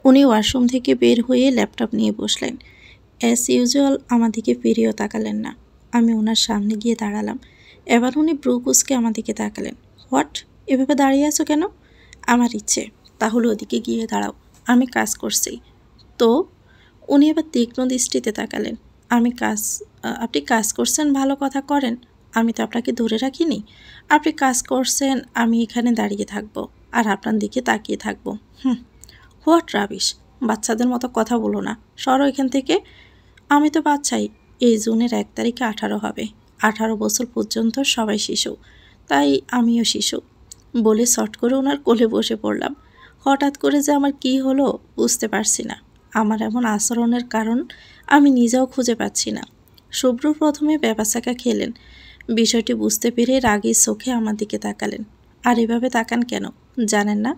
উনি ওয়াশরুম থেকে বের হয়ে ল্যাপটপ নিয়ে বসলেন। অ্যাজ ইউজুয়াল আমার দিকে ফিরেও তাকালেন না। আমি ওনার সামনে গিয়ে দাঁড়ালাম। এবার উনি ব্রু কুঁচকে আমার দিকে তাকালেন। হোয়াট? এভাবে দাঁড়িয়ে আছো কেন? আমার ইচ্ছে। তাহলে ওদিকে গিয়ে দাঁড়াও। আমি কাজ করছি। তো? উনি এবার তীক্ষ্ণ দৃষ্টিতে তাকালেন। আপনি কাজ করছেন, ভালো কথা করেন। আমি তো আপনাকে ধরে রাখিনি। আপনি কাজ করছেন, আমি এখানে দাঁড়িয়ে থাকবো আর আপনার দিকে তাকিয়ে থাকবো। What rubbish! বাচ্চাদের মতো কথা বলো না, সরো এখান থেকে। আমি তো বাচ্চাই। এই জুনের 1 তারিখে 18 হবে। 18 বছর পর্যন্ত সবাই শিশু, তাই আমিও শিশু। বলে শর্ট করে ওনার কোলে বসে পড়লাম। হঠাৎ করে যে আমার কি হলো বুঝতে পারছি না। আমার এমন আচরণের কারণ আমি নিজেও খুঁজে পাচ্ছি না। শুভ্র প্রথমে ব্যাপাচাকা খেলেন। বিষয়টি বুঝতে পেরে রাগের চোখে আমার দিকে তাকালেন। আর এভাবে তাকান কেন জানেন না?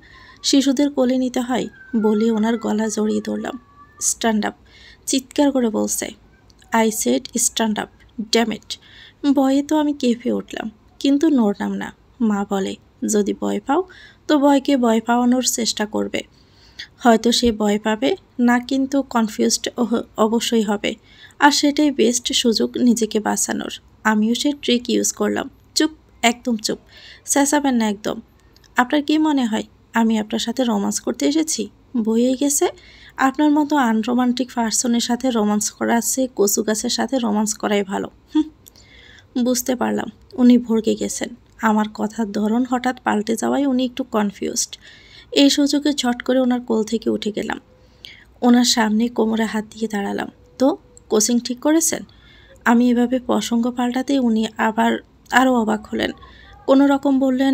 শিশুদের কোলে নিতে হয় বলে ওনার গলা জড়িয়ে ধরলাম। Stand up! চিৎকার করে বলছে। I said stand up, damn it! ভয়ে তো আমি কেঁপে উঠলাম, কিন্তু নড়লাম না। মা বলে, যদি ভয় পাও তো ভয়কে ভয় পাওয়ানোর চেষ্টা করবে। হয়তো সে ভয় পাবে না, কিন্তু কনফিউজড অবশ্যই হবে। আর সেটাই বেস্ট সুযোগ নিজেকে বাঁচানোর। আমিও সে ট্রিক ইউজ করলাম। চুপ, একদম চুপ। চেঁচাবেন না একদম। আপনার কি মনে হয় আমি আপনার সাথে রোমান্স করতে এসেছি? বইয়ে গেছে। আপনার মতো আনরোমান্টিক পার্সনের সাথে রোমান্স করার চেয়ে কচু গাছের সাথে রোমান্স করাই ভালো। বুঝতে পারলাম উনি ভড়কে গেছেন। আমার কথার ধরন হঠাৎ পাল্টে যাওয়ায় উনি একটু কনফিউজড। এই সুযোগে ঝট করে ওনার কোল থেকে উঠে গেলাম। ওনার সামনে কোমরে হাত দিয়ে দাঁড়ালাম। তো কোচিং ঠিক করেছেন? আমি এভাবে প্রসঙ্গ পাল্টাতেই উনি আবার আরও অবাক হলেন। কোনো রকম বললেন,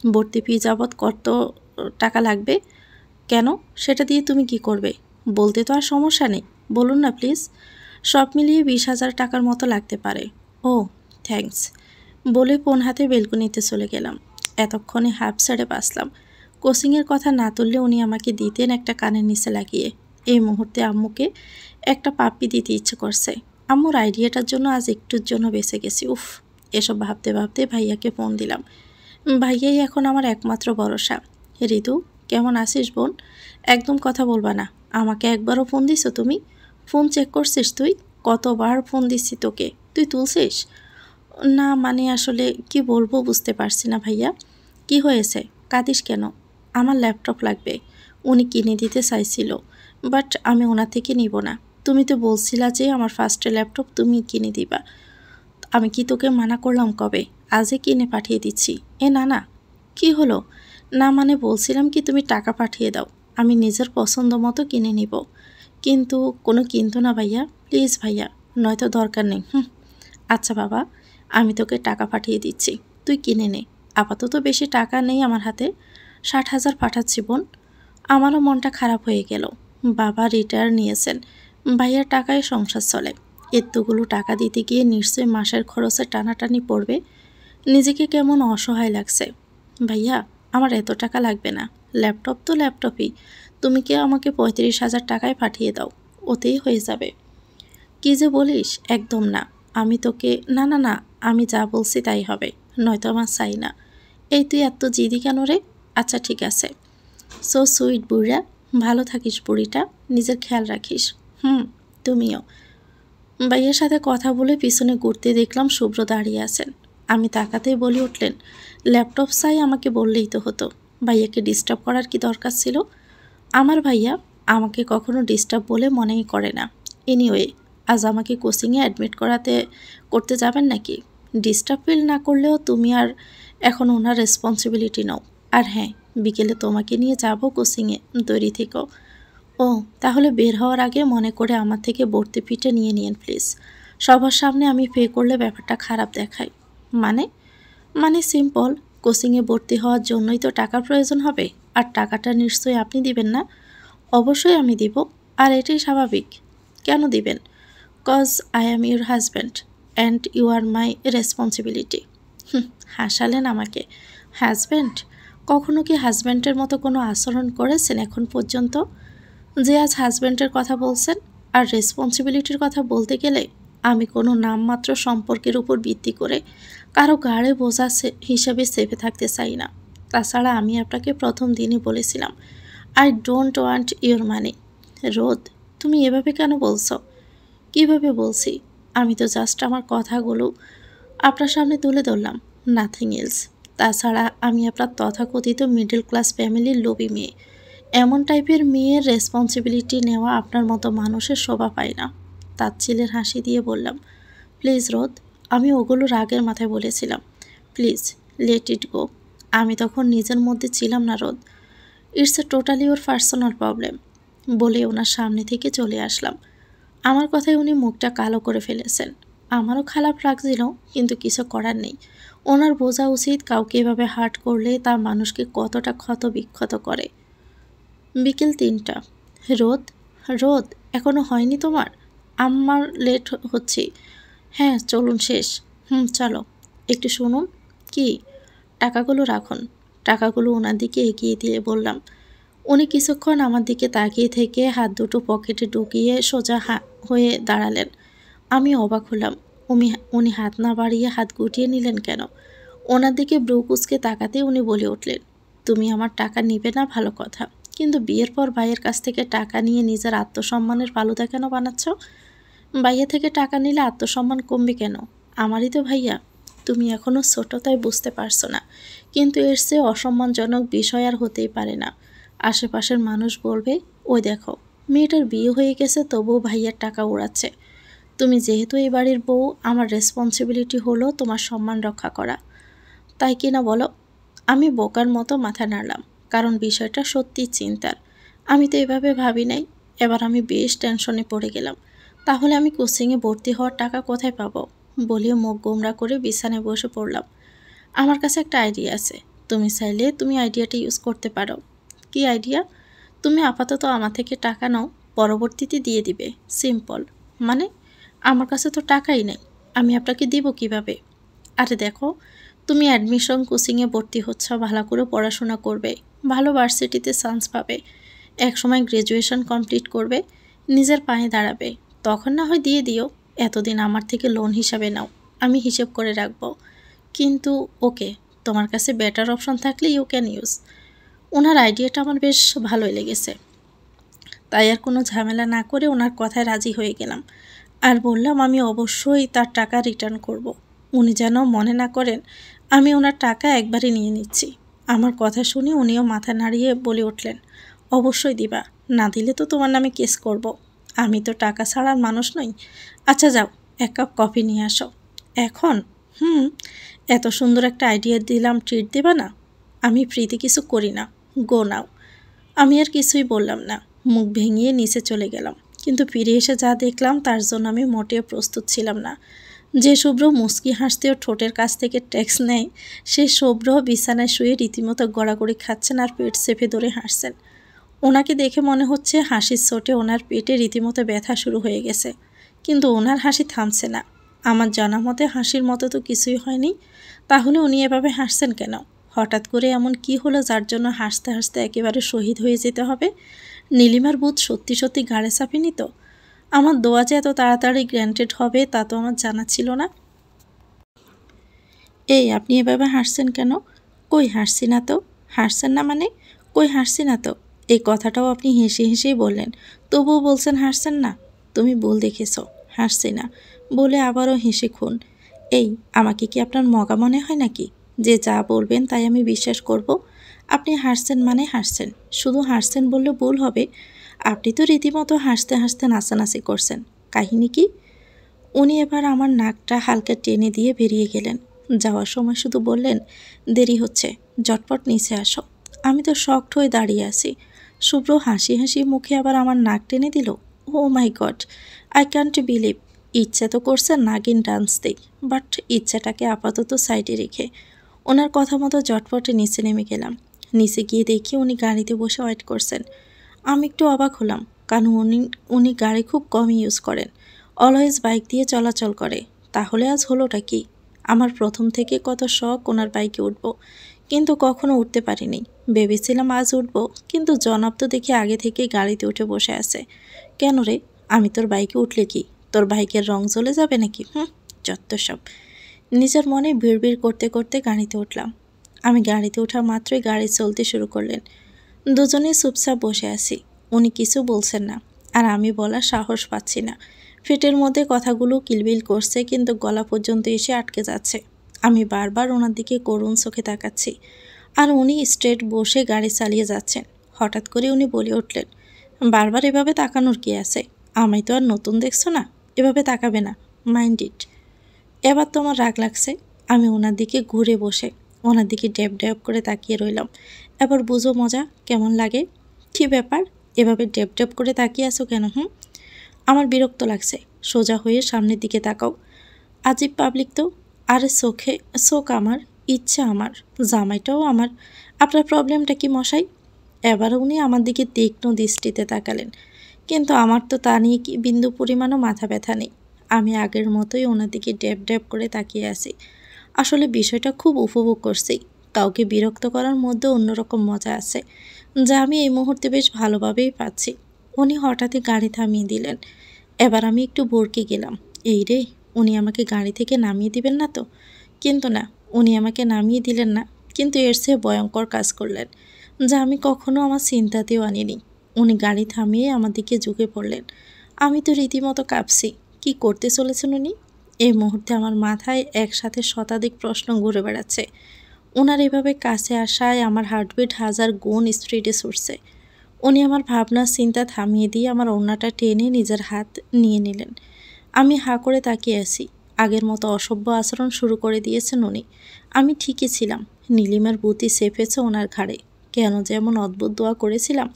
ভর্তি ফি যাবৎ কত টাকা লাগবে? কেন? সেটা দিয়ে তুমি কি করবে? বলতে তো আর সমস্যা নেই, বলুন না প্লিজ। সব মিলিয়ে 20,000 টাকার মতো লাগতে পারে। ও, থ্যাঙ্কস বলে ফোন হাতে বেলকনিতে চলে গেলাম। এতক্ষণে হাফ ছেড়ে বাঁচলাম। কোচিংয়ের কথা না তুললে উনি আমাকে দিতেন একটা কানের নিচে লাগিয়ে। এই মুহূর্তে আম্মুকে একটা পাপ্পি দিতে ইচ্ছে করছে। আম্মুর আইডিয়াটার জন্য আজ একটুর জন্য বেঁচে গেছি। উফ! এসব ভাবতে ভাবতে ভাইয়াকে ফোন দিলাম। ভাইয়াই এখন আমার একমাত্র ভরসা। ঋতু, কেমন আছিস বোন? একদম কথা বলবা না। আমাকে একবারও ফোন দিছো তুমি? ফোন চেক করছিস তুই? কতবার ফোন দিচ্ছি তোকে, তুই তুলছিস? না মানে আসলে কি বলবো বুঝতে পারছি না ভাইয়া। কি হয়েছে? কাঁদিস কেন? আমার ল্যাপটপ লাগবে। উনি কিনে দিতে চাইছিল, বাট আমি ওনার থেকে নিব না। তুমি তো বলছিলা যে আমার ফার্স্টে ল্যাপটপ তুমি কিনে দিবা। আমি কি তোকে মানা করলাম কবে? আজই কিনে পাঠিয়ে দিচ্ছি। না না। কি হলো? না মানে বলছিলাম কি তুমি টাকা পাঠিয়ে দাও, আমি নিজের পছন্দ মতো কিনে নিব। কিন্তু কোনো কিন্তু না ভাইয়া, প্লিজ ভাইয়া, নয়তো দরকার নেই। আচ্ছা বাবা, আমি তোকে টাকা পাঠিয়ে দিচ্ছি, তুই কিনে নে। আপাতত বেশি টাকা নেই আমার হাতে। 60,000 পাঠাচ্ছি বোন। আমারও মনটা খারাপ হয়ে গেল। বাবা রিটায়ার নিয়েছেন, ভাইয়ার টাকায় সংসার চলে। এতগুলো টাকা দিতে গিয়ে নিশ্চয়ই মাসের খরচে টানাটানি পড়বে। নিজেকে কেমন অসহায় লাগছে। ভাইয়া, আমার এত টাকা লাগবে না। ল্যাপটপ তো ল্যাপটপই। তুমি কি আমাকে 35,000 টাকায় পাঠিয়ে দাও, ওতেই হয়ে যাবে। কি যে বলিস, একদম না। আমি তোকে না না না, আমি যা বলছি তাই হবে, নয়তো আমার চাই না। এই তুই এত জিদি কেন রে? আচ্ছা ঠিক আছে। সো সুইট বুড়া, ভালো থাকিস বুড়িটা, নিজের খেয়াল রাখিস। তুমিও। ভাইয়ের সাথে কথা বলে পিছনে ঘুরতে দেখলাম শুভ্র দাঁড়িয়ে আছেন। আমি তাকাতেই বলে উঠলেন, ল্যাপটপ চাই, আমাকে বললেই তো হতো। ভাইয়াকে ডিস্টার্ব করার কি দরকার ছিল? আমার ভাইয়া আমাকে কখনো ডিস্টার্ব বলে মনেই করে না। এনিওয়ে, আজ আমাকে কোচিংয়ে অ্যাডমিট করতে যাবেন নাকি? ডিস্টার্ব ফিল না করলেও তুমি আর এখন ওনার রেসপন্সিবিলিটি নাও। আর হ্যাঁ, বিকেলে তোমাকে নিয়ে যাব কোচিংয়ে, তৈরি থেকো। ও, তাহলে বের হওয়ার আগে মনে করে আমার থেকে ভর্তি ফিটা নিয়ে নিন প্লিজ। সবার সামনে আমি পে করলে ব্যাপারটা খারাপ দেখায়। মানে? মানে সিম্পল, কোচিংয়ে ভর্তি হওয়ার জন্যই তো টাকার প্রয়োজন হবে, আর টাকাটা নিশ্চয়ই আপনি দিবেন না? অবশ্যই আমি দিব, আর এটাই স্বাভাবিক। কেন দিবেন? Cause I am your husband and you are my responsibility. হাসালেন আমাকে। হাজব্যান্ড? কখনো কি হাজব্যান্ডের মতো কোনো আচরণ করেছেন এখন পর্যন্ত? যে আজ হাজব্যান্ডের কথা বলছেন, আর রেসপন্সিবিলিটির কথা বলতে গেলে আমি কোনো নামমাত্র সম্পর্কের উপর ভিত্তি করে কারো ঘাড়ে বোঝা হিসাবে চেপে থাকতে চাই না। তাছাড়া আমি আপনাকে প্রথম দিনই বলেছিলাম আই ডোন্ট ওয়ান্ট ইউর মানি। রোদ, তুমি এভাবে কেন বলছো? কিভাবে বলছি? আমি তো জাস্ট আমার কথাগুলো আপনার সামনে তুলে ধরলাম, নাথিং এলস। তাছাড়া আমি আপনার তথাকথিত মিডল ক্লাস ফ্যামিলির লোভী মেয়ে। এমন টাইপের মেয়ের রেসপন্সিবিলিটি নেওয়া আপনার মতো মানুষের শোভা পায় না। তাচ্ছিলের হাসি দিয়ে বললাম, প্লিজ রোদ, আমি ওগুলো রাগের মাথায় বলেছিলাম। প্লিজ লেট ইট গো। আমি তখন নিজের মধ্যে ছিলাম না রোদ। It's a totally or personal problem বলে ওনার সামনে থেকে চলে আসলাম। আমার কথায় উনি মুখটা কালো করে ফেলেছেন। আমারও খারাপ লাগছিল, কিন্তু কিছু করার নেই। ওনার বোঝা উচিত কাউকে এভাবে হার্ট করলে তার মানুষকে কতটা ক্ষত বিক্ষত করে। বিকেল ৩টা। রোদ, রোদ, এখনো হয়নি তোমার? আমার লেট হচ্ছে। হ্যাঁ চলুন শেষ। চলো। একটু শুনুন। কি? টাকাগুলো রাখুন। টাকাগুলো ওনার দিকে এগিয়ে দিয়ে বললাম। উনি কিছুক্ষণ আমার দিকে তাকিয়ে থেকে হাত দুটো পকেটে ঢুকিয়ে সোজা হয়ে দাঁড়ালেন। আমি অবাক হলাম। উনি হাত না বাড়িয়ে হাত গুটিয়ে নিলেন কেন? ওনার দিকে ব্রু কুঁচকে তাকাতে উনি বলে উঠলেন, তুমি আমার টাকা নিবে না ভালো কথা, কিন্তু বিয়ের পর ভাইয়ের কাছ থেকে টাকা নিয়ে নিজের আত্মসম্মানের ফালুদা কেন বানাচ্ছ? ভাইয়া থেকে টাকা নিলে আত্মসম্মান কমবে কেন? আমারই তো ভাইয়া। তুমি এখনও ছোট তাই বুঝতে পারছো না, কিন্তু এর চেয়ে অসম্মানজনক বিষয় আর হতেই পারে না। আশেপাশের মানুষ বলবে, ওই দেখো মেয়েটার বিয়ে হয়ে গেছে তবুও ভাইয়ার টাকা উড়াচ্ছে। তুমি যেহেতু এই বাড়ির বউ, আমার রেসপন্সিবিলিটি হলো তোমার সম্মান রক্ষা করা, তাই কি না বলো? আমি বোকার মতো মাথা নাড়লাম, কারণ বিষয়টা সত্যি চিন্তার। আমি তো এভাবে ভাবি নাই। এবার আমি বেশ টেনশনে পড়ে গেলাম। তাহলে আমি কোচিংয়ে ভর্তি হওয়ার টাকা কোথায় পাবো? বলিয়ে মুখ গোমরা করে বিছানায় বসে পড়লাম। আমার কাছে একটা আইডিয়া আছে, তুমি চাইলে তুমি আইডিয়াটা ইউজ করতে পারো। কি আইডিয়া? তুমি আপাতত আমার থেকে টাকা নাও, পরবর্তীতে দিয়ে দিবে। সিম্পল। মানে? আমার কাছে তো টাকাই নেই, আমি আপনাকে দিব কিভাবে? আরে দেখো, তুমি অ্যাডমিশন কোচিংয়ে ভর্তি হচ্ছ, ভালো করে পড়াশোনা করবে, ভালো ভার্সিটিতে চান্স পাবে, একসময় গ্র্যাজুয়েশন কমপ্লিট করবে, নিজের পায়ে দাঁড়াবে, তখন না হয় দিয়ে দিও। এতদিন আমার থেকে লোন হিসাবে নাও, আমি হিসেব করে রাখবো। কিন্তু ওকে, তোমার কাছে বেটার অপশন থাকলে ইউ ক্যান ইউজ। ওনার আইডিয়াটা আমার বেশ ভালোই লেগেছে, তাই আর কোনো ঝামেলা না করে ওনার কথায় রাজি হয়ে গেলাম। আর বললাম আমি অবশ্যই তার টাকা রিটার্ন করব। উনি যেন মনে না করেন আমি ওনার টাকা একবারে নিয়ে নিচ্ছি। আমার কথা শুনে উনিও মাথা নাড়িয়ে বলে উঠলেন, অবশ্যই দিবা, না দিলে তো তোমার নামে কেস করব। আমি তো টাকা ছাড়ার মানুষ নই। আচ্ছা যাও, এক কাপ কফি নিয়ে আসো। এখন? এত সুন্দর একটা আইডিয়া দিলাম, ট্রিট দেবা না? আমি ফ্রিতে কিছু করি না, গো নাও। আমি আর কিছুই বললাম না, মুখ ভেঙিয়ে নিচে চলে গেলাম। কিন্তু ফিরে এসে যা দেখলাম তার জন্য আমি মোটেও প্রস্তুত ছিলাম না। যে শুভ্র মুচকি হাসতেও ঠোঁটের কাছ থেকে ট্যাক্স নেয়, সে শুভ্র বিছানায় শুয়ে রীতিমতো গড়াগড়ি খাচ্ছেন আর পেট চেপে ধরে হাসছেন। ওনাকে দেখে মনে হচ্ছে হাসির চোটে ওনার পেটে রীতিমতো ব্যথা শুরু হয়ে গেছে, কিন্তু ওনার হাসি থামছে না। আমার জানা মতে হাসির মতো তো কিছুই হয়নি, তাহলে উনি এভাবে হাসছেন কেন? হঠাৎ করে এমন কি হলো যার জন্য হাসতে হাসতে একেবারে শহীদ হয়ে যেতে হবে? নীলিমার ভূত সত্যি সত্যি ঘাড়ে চাপেনি তো? আমার দোয়া যে এত তাড়াতাড়ি গ্র্যান্টেড হবে তা তো আমার জানা ছিল না। এই আপনি এভাবে হাসছেন কেন? কই হাসছি না তো। হাসছেন না মানে? কই হাসছি না তো। এই কথাটাও আপনি হেসে হেসেই বললেন, তবুও বলছেন হাসছেন না। তুমি ভুল দেখেছ, হাসছি না বলে আবারও হেসে খুন। এই, আমাকে কি আপনার মগা মনে হয় নাকি যে যা বলবেন তাই আমি বিশ্বাস করব? আপনি হাসছেন মানে হাসছেন, শুধু হাসছেন বললে ভুল হবে। আপনি তো রীতিমতো হাসতে হাসতে নাচানাচি করছেন। কাহিনী কি? উনি এবার আমার নাকটা হালকা টেনে দিয়ে বেরিয়ে গেলেন। যাওয়ার সময় শুধু বললেন, দেরি হচ্ছে, ঝটপট নিচে আসো। আমি তো শকড হয়ে দাঁড়িয়ে আছি। শুভ্র হাসি হাসি মুখে আবার আমার নাক টেনে দিল। ও মাই গড, আই ক্যান্ট বিলিভ। ইচ্ছে তো করছে নাগিন ডান্স দেই, বাট ইচ্ছাটাকে আপাতত সাইডে রেখে ওনার কথা মতো ঝটপটে নিচে নেমে গেলাম। নিচে গিয়ে দেখি উনি গাড়িতে বসে ওয়েট করছেন। আমি একটু অবাক হলাম, কারণ উনি গাড়ি খুব কম ইউজ করেন, অলওয়েজ বাইক দিয়ে চলাচল করে। তাহলে আজ হলোটা কি? আমার প্রথম থেকে কত শখ ওনার বাইকে উঠব, কিন্তু কখনো উঠতে পারিনি। ভেবেছিলাম আজ উঠব, কিন্তু জনাব তো দেখি আগে থেকে গাড়িতে উঠে বসে আছে। কেন রে, আমি তোর বাইকে উঠলে কি তোর বাইকের রং জ্বলে যাবে নাকি? যত সব। নিজের মনে বিড়বিড় করতে করতে গাড়িতে উঠলাম। আমি গাড়িতে ওঠা মাত্রই গাড়ি চলতে শুরু করলেন। দুজনেই চুপচাপ বসে আছি। উনি কিছু বলছেন না, আর আমি বলার সাহস পাচ্ছি না। পেটের মধ্যে কথাগুলো কিলবিল করছে, কিন্তু গলা পর্যন্ত এসে আটকে যাচ্ছে। আমি বারবার ওনার দিকে করুণ চোখে তাকাচ্ছি, আর উনি স্ট্রেট বসে গাড়ি চালিয়ে যাচ্ছেন। হঠাৎ করে উনি বলে উঠলেন, বারবার এভাবে তাকানোর কি আছে? আমায় তো আর নতুন দেখছো না, এভাবে তাকাবে না, মাইন্ড ইট। এবার তো আমার রাগ লাগছে। আমি ওনার দিকে ঘুরে বসে ওনার দিকে ড্যাব ড্যাব করে তাকিয়ে রইলাম। এবার বুঝো মজা কেমন লাগে। কী ব্যাপার, এভাবে ড্যাব ড্যাব করে তাকিয়ে আছো কেন? আমার বিরক্ত লাগছে। সোজা হয়ে সামনের দিকে তাকাও। আজিব পাবলিক তো। আরে চোখ আমার, ইচ্ছা আমার, জামাইটাও আমার। আপনার প্রবলেমটা কি মশাই? এবার উনি আমার দিকে তীক্ষ্ণ দৃষ্টিতে তাকালেন, কিন্তু আমার তো তা নিয়ে কি বিন্দু পরিমাণও মাথা ব্যথা নেই। আমি আগের মতোই ওনার দিকে ড্যাব ড্যাব করে তাকিয়ে আছি। আসলে বিষয়টা খুব উপভোগ করছি। কাউকে বিরক্ত করার মধ্যে অন্যরকম মজা আছে, যা আমি এই মুহূর্তে বেশ ভালোভাবেই পাচ্ছি। উনি হঠাৎই গাড়ি থামিয়ে দিলেন। এবার আমি একটু ভড়কে গেলাম। এই রে, উনি আমাকে গাড়ি থেকে নামিয়ে দিবেন না তো? কিন্তু না, উনি আমাকে নামিয়ে দিলেন না, কিন্তু এর চেয়ে ভয়ঙ্কর কাজ করলেন, যা আমি কখনো আমার চিন্তাতেও আনিনি। উনি গাড়ি থামিয়ে আমার দিকে ঝুঁকে পড়লেন। আমি তো রীতিমতো কাঁপছি। কি করতে চলেছেন উনি? এই মুহূর্তে আমার মাথায় একসাথে শতাধিক প্রশ্ন ঘুরে বেড়াচ্ছে। ওনার এভাবে কাছে আসায় আমার হার্টবিট হাজার গুণ স্পিডে ছুটছে। উনি আমার ভাবনা চিন্তা থামিয়ে দিয়ে আমার ওড়নাটা টেনে নিজের হাত নিয়ে নিলেন। আমি হাঁ করে তাকিয়ে আছি। আগের মতো অসভ্য আচরণ শুরু করে দিয়েছেন উনি। আমি ঠিকই ছিলাম। নীলিমার বুদ্ধি চেপেছে ওনার ঘাড়ে। কেন যে এমন অদ্ভুত দোয়া করেছিলাম,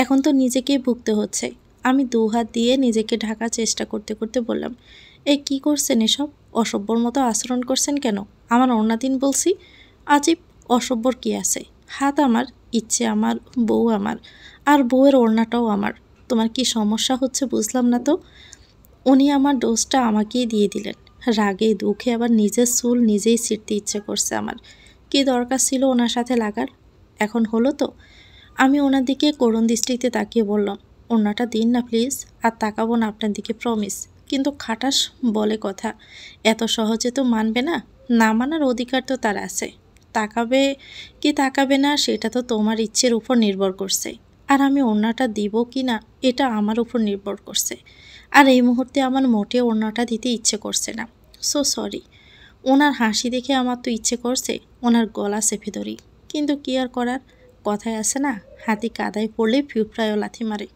এখন তো নিজেকেই ভুগতে হচ্ছে। আমি দুহাত দিয়ে নিজেকে ঢাকার চেষ্টা করতে করতে বললাম, এই কী করছেন এসব? অসভ্যর মতো আচরণ করছেন কেন? আমার ওড়না দিন বলছি। আজীব, অসভ্যর কী আছে? হাত আমার, ইচ্ছে আমার, বউ আমার, আর বউয়ের ওড়নাটাও আমার। তোমার কি সমস্যা হচ্ছে বুঝলাম না তো। উনি আমার ডোজটা আমাকেই দিয়ে দিলেন। রাগে দুঃখে আবার নিজের চুল নিজেই ছিঁড়তে ইচ্ছে করছে আমার। কী দরকার ছিল ওনার সাথে লাগার? এখন হলো তো। আমি ওনার দিকে করুণ দৃষ্টিতে তাকিয়ে বললাম, ওড়নাটা দিন না প্লিজ, আর তাকাবো না আপনার দিকে, প্রমিস। কিন্তু খাটাস বলে কথা, এত সহজে তো মানবে না। না মানার অধিকার তো তার আছে। তাকাবে কি তাকাবে না সেটা তো তোমার ইচ্ছের উপর নির্ভর করছে, আর আমি ওড়নাটা দিব কি না এটা আমার উপর নির্ভর করছে। আর এই মুহূর্তে আমার মোটেও ওড়নাটা দিতে ইচ্ছে করছে না। So sorry. ওনার হাসি দেখে আমার তো ইচ্ছে করছে ওনার গলা চেপে ধরি, কিন্তু কি আর করার। কথায় আছে না, হাতি কাদায় পড়লে পিঁপড়ায়ও লাথি মারে।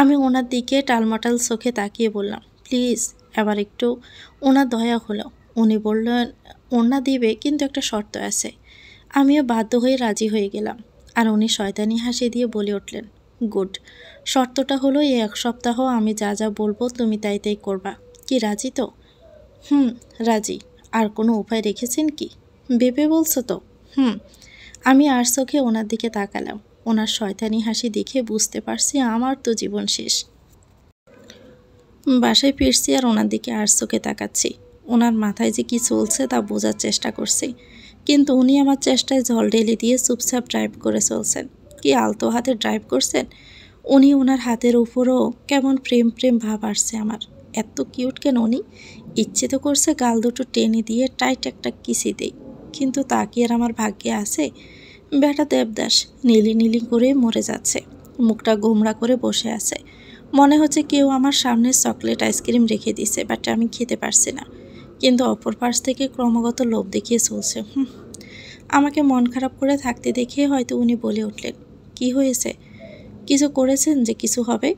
আমি ওনার দিকে টালমাটাল চোখে তাকিয়ে বললাম, প্লিজ। এবার একটু ওনার দয়া হলো। উনি বললেন ওড়না দিবে, কিন্তু একটা শর্ত আছে। আমিও বাধ্য হয়ে রাজি হয়ে গেলাম। আর উনি শয়তানি হাসি দিয়ে বলে উঠলেন, গুড। শর্তটা হলো এই 1 সপ্তাহ আমি যা যা বলবো তুমি তাই তাই করবা। কি রাজি তো? রাজি। আর কোনো উপায় রেখেছেন কি? ভেবে বলছো তো? আমি আর চোখে ওনার দিকে তাকালাম। ওনার শয়তানি হাসি দেখে বুঝতে পারছি আমার তো জীবন শেষ। বাসায় ফিরছি আর ওনার দিকে আর চোখে তাকাচ্ছি। ওনার মাথায় যে কি চলছে তা বোঝার চেষ্টা করছি, কিন্তু উনি আমার চেষ্টায় জল ঢেলে দিয়ে চুপচাপ ড্রাইভ করে চলছেন। কি আলতো হাতে ড্রাইভ করছেন। উনি ওনার হাতের উপরও কেমন প্রেম প্রেম ভাব আসছে আমার। এত কিউট কেন উনি? ইচ্ছে তো করছে গাল দুটো টেনে দিয়ে টাইট একটা কিসি দেই, কিন্তু তা কি আর আমার ভাগ্যে আছে? বেটা দেবদাস নীলি নীলি করে মরে যাচ্ছে, মুখটা গোমড়া করে বসে আছে। মনে হচ্ছে কেউ আমার সামনে চকলেট আইসক্রিম রেখে দিছে, বাট আমি খেতে পারছি না। কিন্তু অপর পাশ থেকে ক্রমাগত লোভ দেখিয়ে চলছে। আমাকে মন খারাপ করে থাকতে দেখে হয়তো উনি বলে উঠলেন, কি হয়েছে? কিছু করেছেন যে কিছু হবে?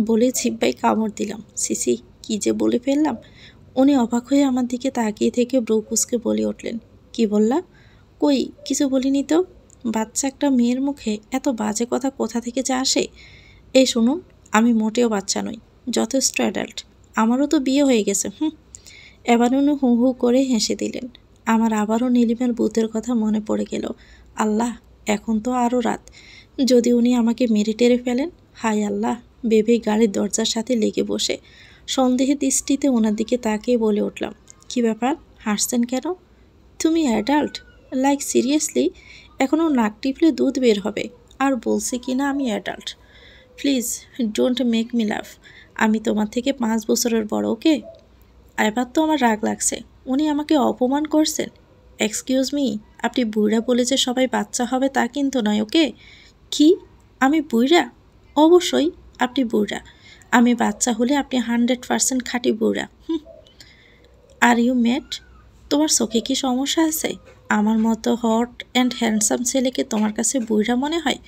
বলে জিহ্বায় কামড় দিলাম। সিসি, কি যে বলে ফেললাম। উনি অবাক হয়ে আমার দিকে তাকিয়ে থেকে ব্রু কুঁচকে বলে উঠলেন, কি বললা? কই, কিছু বলিনি তো। বাচ্চা একটা মেয়ের মুখে এত বাজে কথা কোথা থেকে যে আসে? এই শুনুন, আমি মোটেও বাচ্চা নই, যথেষ্ট অ্যাডাল্ট। আমারও তো বিয়ে হয়ে গেছে। এবার উনি হু হু করে হেসে দিলেন। আমার আবারও নীলিমার ভূতের কথা মনে পড়ে গেল। আল্লাহ, এখন তো আরও রাত। যদি উনি আমাকে মেরে টেরে ফেলেন, হায় আল্লাহ ভেবেই গাড়ির দরজার সাথে লেগে বসে সন্দেহের দৃষ্টিতে ওনার দিকে তাকিয়ে বলে উঠলাম, কি ব্যাপার, হাসছেন কেন? তুমি অ্যাডাল্ট? Like seriously? এখনও নাক টিপলে দুধ বের হবে, আর বলছি কি না আমি adult? Please don't make me লাভ। আমি তোমার থেকে 5 বছরের বড়, ওকে? এবার তো আমার রাগ লাগছে। উনি আমাকে অপমান করছেন। এক্সকিউজ মি, আপনি বুড়া বলে যে সবাই বাচ্চা হবে তা কিন্তু নয়, ওকে? কি? আমি বুইড়া? অবশ্যই আপনি বুইড়া। আমি বাচ্চা হলে আপনি 100% খাঁটি বুইড়া। Are you mad? তোমার চোখে কি সমস্যা আছে? আমার মতো হট অ্যান্ড হ্যান্ডসাম ছেলেকে তোমার কাছে বুইড়া মনে হয়?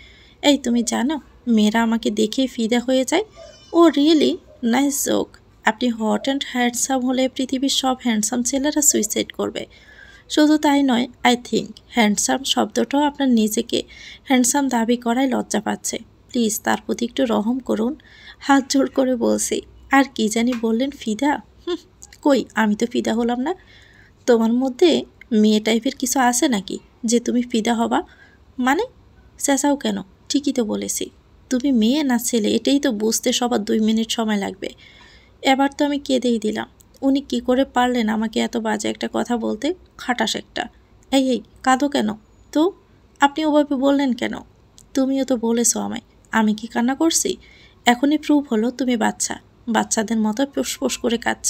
এই তুমি জানো মেয়েরা আমাকে দেখেই ফিদা হয়ে যায়? ও রিয়েলি? Nice joke. আপনি হট অ্যান্ড হ্যান্ডসাম হলে পৃথিবীর সব হ্যান্ডসাম ছেলেরা সুইসাইড করবে। শুধু তাই নয়, আই থিঙ্ক হ্যান্ডসাম শব্দটাও আপনার নিজেকে হ্যান্ডসাম দাবি করায় লজ্জা পাচ্ছে। প্লিজ তার প্রতি একটু রহম করুন। হাত জোড় করে বলছি। আর কি জানি বললেন ফিদা? কই আমি তো ফিদা হলাম না। তোমার মধ্যে মেয়ে টাইপের কিছু আছে নাকি যে তুমি ফিদা হবা? মানে চেঁচাও কেন? ঠিকই তো বলেছি। তুমি মেয়ে না ছেলে এটাই তো বুঝতে সবার 2 মিনিট সময় লাগবে। এবার তো আমি কেঁদেই দিলাম। উনি কি করে পারলেন আমাকে এত বাজে একটা কথা বলতে? খাটাস একটা। এই কাঁদো কেন? তো আপনি ওভাবে বললেন কেন? তুমিও তো বলেছো আমায়। আমি কি কান্না করছি? এখনই প্রুফ হলো তুমি বাচ্চা। বাচ্চাদের মতো ফুসফুস করে কাঁদছ।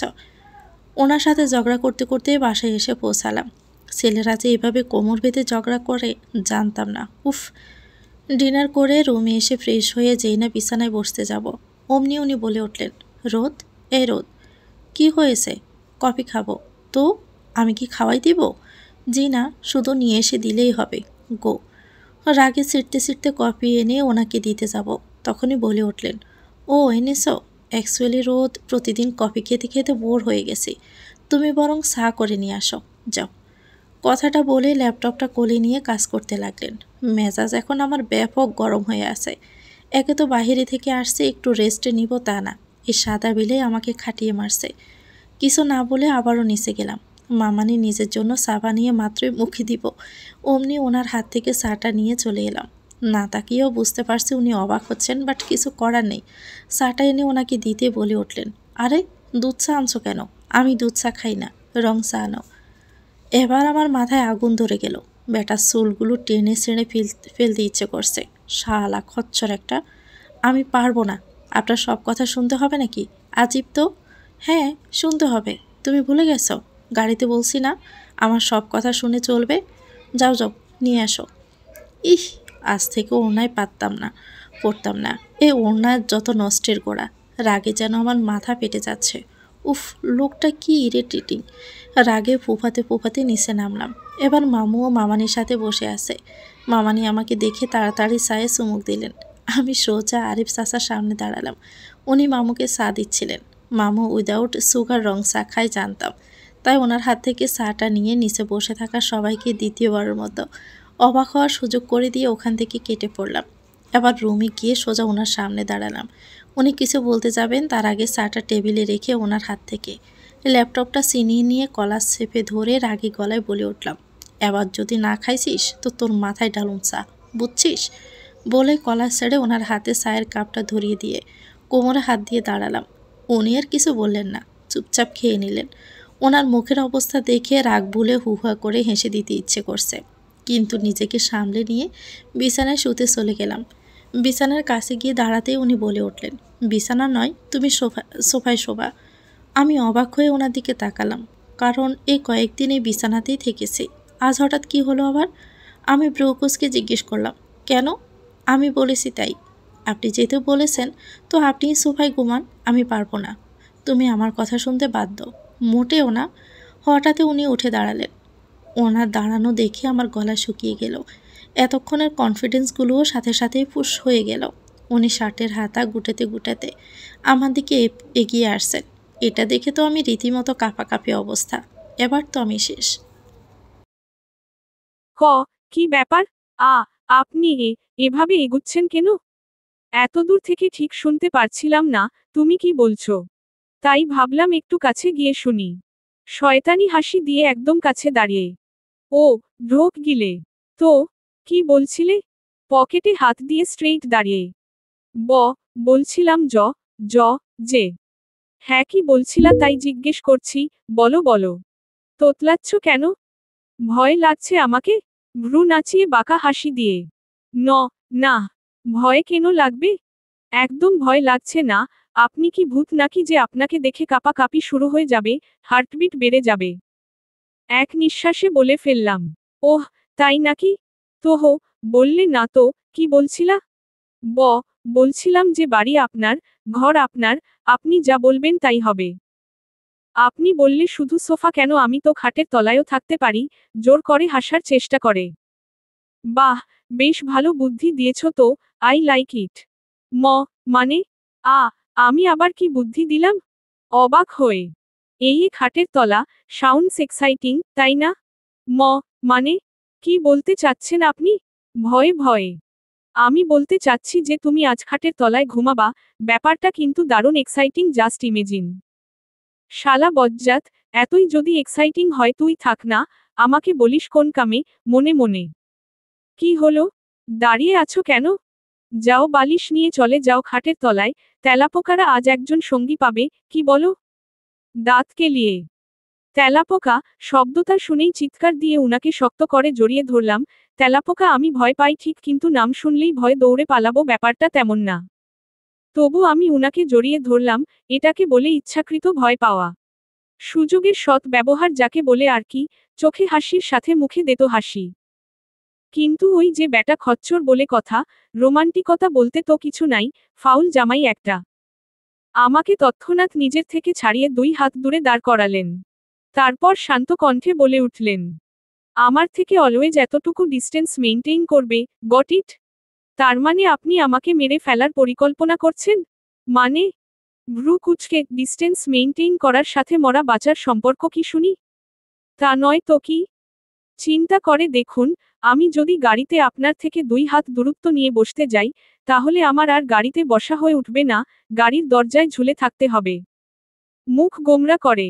ওনার সাথে ঝগড়া করতে করতে বাসায় এসে পৌঁছালাম। ছেলেরা যে এভাবে কোমর বেঁধে ঝগড়া করে জানতাম না। উফ। ডিনার করে রুমে এসে ফ্রেশ হয়ে যেই না বিছানায় বসতে যাব, অমনি উনি বলে উঠলেন, রোদ, এই রোদ, কি হয়েছে? কফি খাবো। তো আমি কি খাওয়াই দিব? জি না, শুধু নিয়ে এসে দিলেই হবে। গো। রাগে ছিটতে ছিটতে কফি এনে ওনাকে দিতে যাব, তখনই বলে উঠলেন, ও এনেছো? অ্যাকচুয়ালি রোদ, প্রতিদিন কফি খেতে খেতে বোর হয়ে গেছি। তুমি বরং চা করে নিয়ে আসো, যাও। কথাটা বলে ল্যাপটপটা কোলে নিয়ে কাজ করতে লাগলেন। মেজাজ এখন আমার ব্যাপক গরম হয়ে আছে। একে তো বাহিরে থেকে আসছে, একটু রেস্টে নিব তা না, এই সাদা বিলে আমাকে খাটিয়ে মারছে। কিছু না বলে আবারও নিচে গেলাম। মামানি নিজের জন্য চা বানিয়ে মাত্রই মুখে দিব, অমনি ওনার হাত থেকে চাটা নিয়ে চলে এলাম। না তাকিয়েও বুঝতে পারছি উনি অবাক হচ্ছেন, বাট কিছু করার নেই। চাটা এনে ওনাকে দিতে বলে উঠলেন, আরে দুধ চা আনছো কেন? আমি দুধ চা খাই না, রং চা আনো। এবার আমার মাথায় আগুন ধরে গেল। বেটার চুলগুলো টেনে ছেড়ে ফেলতে ইচ্ছে করছে। শালা খচ্চর একটা। আমি পারবো না। আপনার সব কথা শুনতে হবে নাকি? আজীব তো। হ্যাঁ, শুনতে হবে। তুমি ভুলে গেছো? গাড়িতে বলছি না আমার সব কথা শুনে চলবে? যাও যাও, নিয়ে আসো। ইহ, আজ থেকে ওড়নায় পড়তাম না। এই ওড়নার যত নষ্টের গোড়া। রাগে যেন আমার মাথা পেটে যাচ্ছে। উফ, লোকটা কি ইরিটেটিং। রাগে ফুফাতে ফুফাতে নিচে নামলাম। এবার মামু ও মামানির সাথে বসে আছে। মামানি আমাকে দেখে তাড়াতাড়ি চায়ে চুমুক দিলেন। আমি সোজা আরিফ চাচার সামনে দাঁড়ালাম। উনি মামুকে চা দিচ্ছিলেন। মামু উইদাউট সুগার রং চা খায় জানতাম, তাই ওনার হাত থেকে চাটা নিয়ে নিচে বসে থাকা সবাইকে দ্বিতীয়বারের মতো অবাক হওয়ার সুযোগ করে দিয়ে ওখান থেকে কেটে পড়লাম। এবার রুমে গিয়ে সোজা ওনার সামনে দাঁড়ালাম। উনি কিছু বলতে যাবেন তার আগে চাটা টেবিলে রেখে ওনার হাত থেকে ল্যাপটপটা ছিনিয়ে নিয়ে কলার চেপে ধরে রাগী গলায় বলে উঠলাম, এবার যদি না খাইছিস তো তোর মাথায় ডালুম চা, বুঝছিস? বলে কলার ছেড়ে ওনার হাতে চায়ের কাপটা ধরিয়ে দিয়ে কোমরে হাত দিয়ে দাঁড়ালাম। উনি আর কিছু বললেন না, চুপচাপ খেয়ে নিলেন। ওনার মুখের অবস্থা দেখে রাগ ভুলে হুহা করে হেসে দিতে ইচ্ছে করছে, কিন্তু নিজেকে সামলে নিয়ে বিছানায় শুতে চলে গেলাম। বিছানার কাছে গিয়ে দাঁড়াতেই উনি বলে উঠলেন, বিছানা নয়, তুমি সোফায় শোবা। আমি অবাক হয়ে ওনার দিকে তাকালাম, কারণ এই কয়েকদিন এই বিছানাতেই থেকেছি। আজ হঠাৎ কি হলো আবার? আমি ব্রুকুসকে জিজ্ঞেস করলাম, কেন? আমি বলেছি তাই। আপনি যেহেতু বলেছেন তো আপনিই সোফায় ঘুমান, আমি পারবো না। তুমি আমার কথা শুনতে বাধ্য। মোটেও না। হঠাৎ উনি উঠে দাঁড়ালেন। ওনার দাঁড়ানো দেখে আমার গলা শুকিয়ে গেল। এতক্ষণের কনফিডেন্সগুলোও সাথে সাথেই ফুস হয়ে গেল। উনি শার্টের হাতা গুটাতে গুটাতে আমার দিকে এগিয়ে আসছেন। এটা দেখে তো আমি রীতিমতো কাঁপাকাঁপি অবস্থা। এবার তো আমি শেষ। কি ব্যাপার? আপনি এভাবে এগুচ্ছেন কেন? এত দূর থেকে ঠিক শুনতে পারছিলাম না তুমি কি বলছো। তাই ভাবলাম একটু কাছে গিয়ে শুনি। শয়তানি হাসি দিয়ে একদম কাছে দাঁড়িয়ে ও ঢোক গিলে। তো কি বলছিলে? পকেটে হাত দিয়ে স্ট্রেইট দাঁড়িয়ে বলছিলাম জ যে। হ্যাঁ, কি বলছিলা তাই জিজ্ঞেস করছি, বলো বলো। তোতলাচ্ছ কেন? ভয় লাগছে আমাকে? ভ্রু নাচিয়ে বাঁকা হাসি দিয়ে না, ভয় কেন লাগবে? একদম ভয় লাগছে না। আপনি কি ভূত নাকি যে আপনাকে দেখে কাঁপাকাঁপি শুরু হয়ে যাবে, হার্টবিট বেড়ে যাবে? এক নিঃশ্বাসে বলে ফেললাম। ওহ, তাই নাকি? তো হো, বললে না তো, কি বলছিলা? বলছিলাম যে বাড়ি আপনার, ঘর আপনার, আপনি যা বলবেন তাই হবে। আপনি বললে শুধু সোফা কেন, আমি তো খাটের তলায়ও থাকতে পারি, জোর করে হাসার চেষ্টা করে। বাহ, বেশ ভালো বুদ্ধি দিয়েছ তো, আই লাইক ইট। ম মানে আ আমি আবার কি বুদ্ধি দিলাম? অবাক হয়ে। এই খাটের তলা, সাউন্ডস এক্সাইটিং, তাই না? ম মানে কি বলতে চাচ্ছেন আপনি? ভয়ে ভয়ে। আমি বলতে চাচ্ছি যে তুমি আজ খাটের তলায় ঘুমাবা, ব্যাপারটা কিন্তু দারুণ এক্সাইটিং, জাস্ট ইমেজিন। শালা বজ্জাত, এতই যদি এক্সাইটিং হয় তুই থাক না, আমাকে বলিস কোন কামে, মনে মনে। কি হলো? দাঁড়িয়ে আছো কেন? যাও বালিশ নিয়ে চলে যাও খাটের তলায়, তেলাপোকারা আজ একজন সঙ্গী পাবে, কি বলো? দাঁত কেলিয়ে। তেলাপোকা, শব্দটা শুনেই চিৎকার দিয়ে উনাকে শক্ত করে জড়িয়ে ধরলাম। তেলাপোকা, আমি ভয় পাই ঠিক, কিন্তু নাম শুনলেই ভয় দৌড়ে পালাবো, ব্যাপারটা তেমন না। তবু আমি উনাকে জড়িয়ে ধরলাম, এটাকে বলে ইচ্ছাকৃত ভয় পাওয়া। সুযোগের সৎ ব্যবহার যাকে বলে আর কি, চোখে হাসির সাথে মুখে দেতো হাসি। কিন্তু ওই যে ব্যাটা খচ্চর বলে কথা, রোমান্টিকতা বলতে তো কিছু নাই, ফাউল জামাই একটা। আমাকে তৎক্ষণাৎ নিজের থেকে ছাড়িয়ে 2 হাত দূরে দাঁড় করালেন। তারপর শান্ত কণ্ঠে বলে উঠলেন, আমার থেকে অলওয়েজ এতটুকু ডিস্টেন্স মেইনটেইন করবে, গট ইট? তার মানে আপনি আমাকে মেরে ফেলার পরিকল্পনা করছেন? মানে? ভ্রু কুঁচকে, ডিস্টেন্স মেইনটেইন করার সাথে মরা বাঁচার সম্পর্ক কি শুনি? তা নয় তো কি? চিন্তা করে দেখুন, আমি যদি গাড়িতে আপনার থেকে 2 হাত দূরত্ব নিয়ে বসতে যাই, তাহলে আমার আর গাড়িতে বসা হয়ে উঠবে না, গাড়ির দরজায় ঝুলে থাকতে হবে। মুখ গোমড়া করে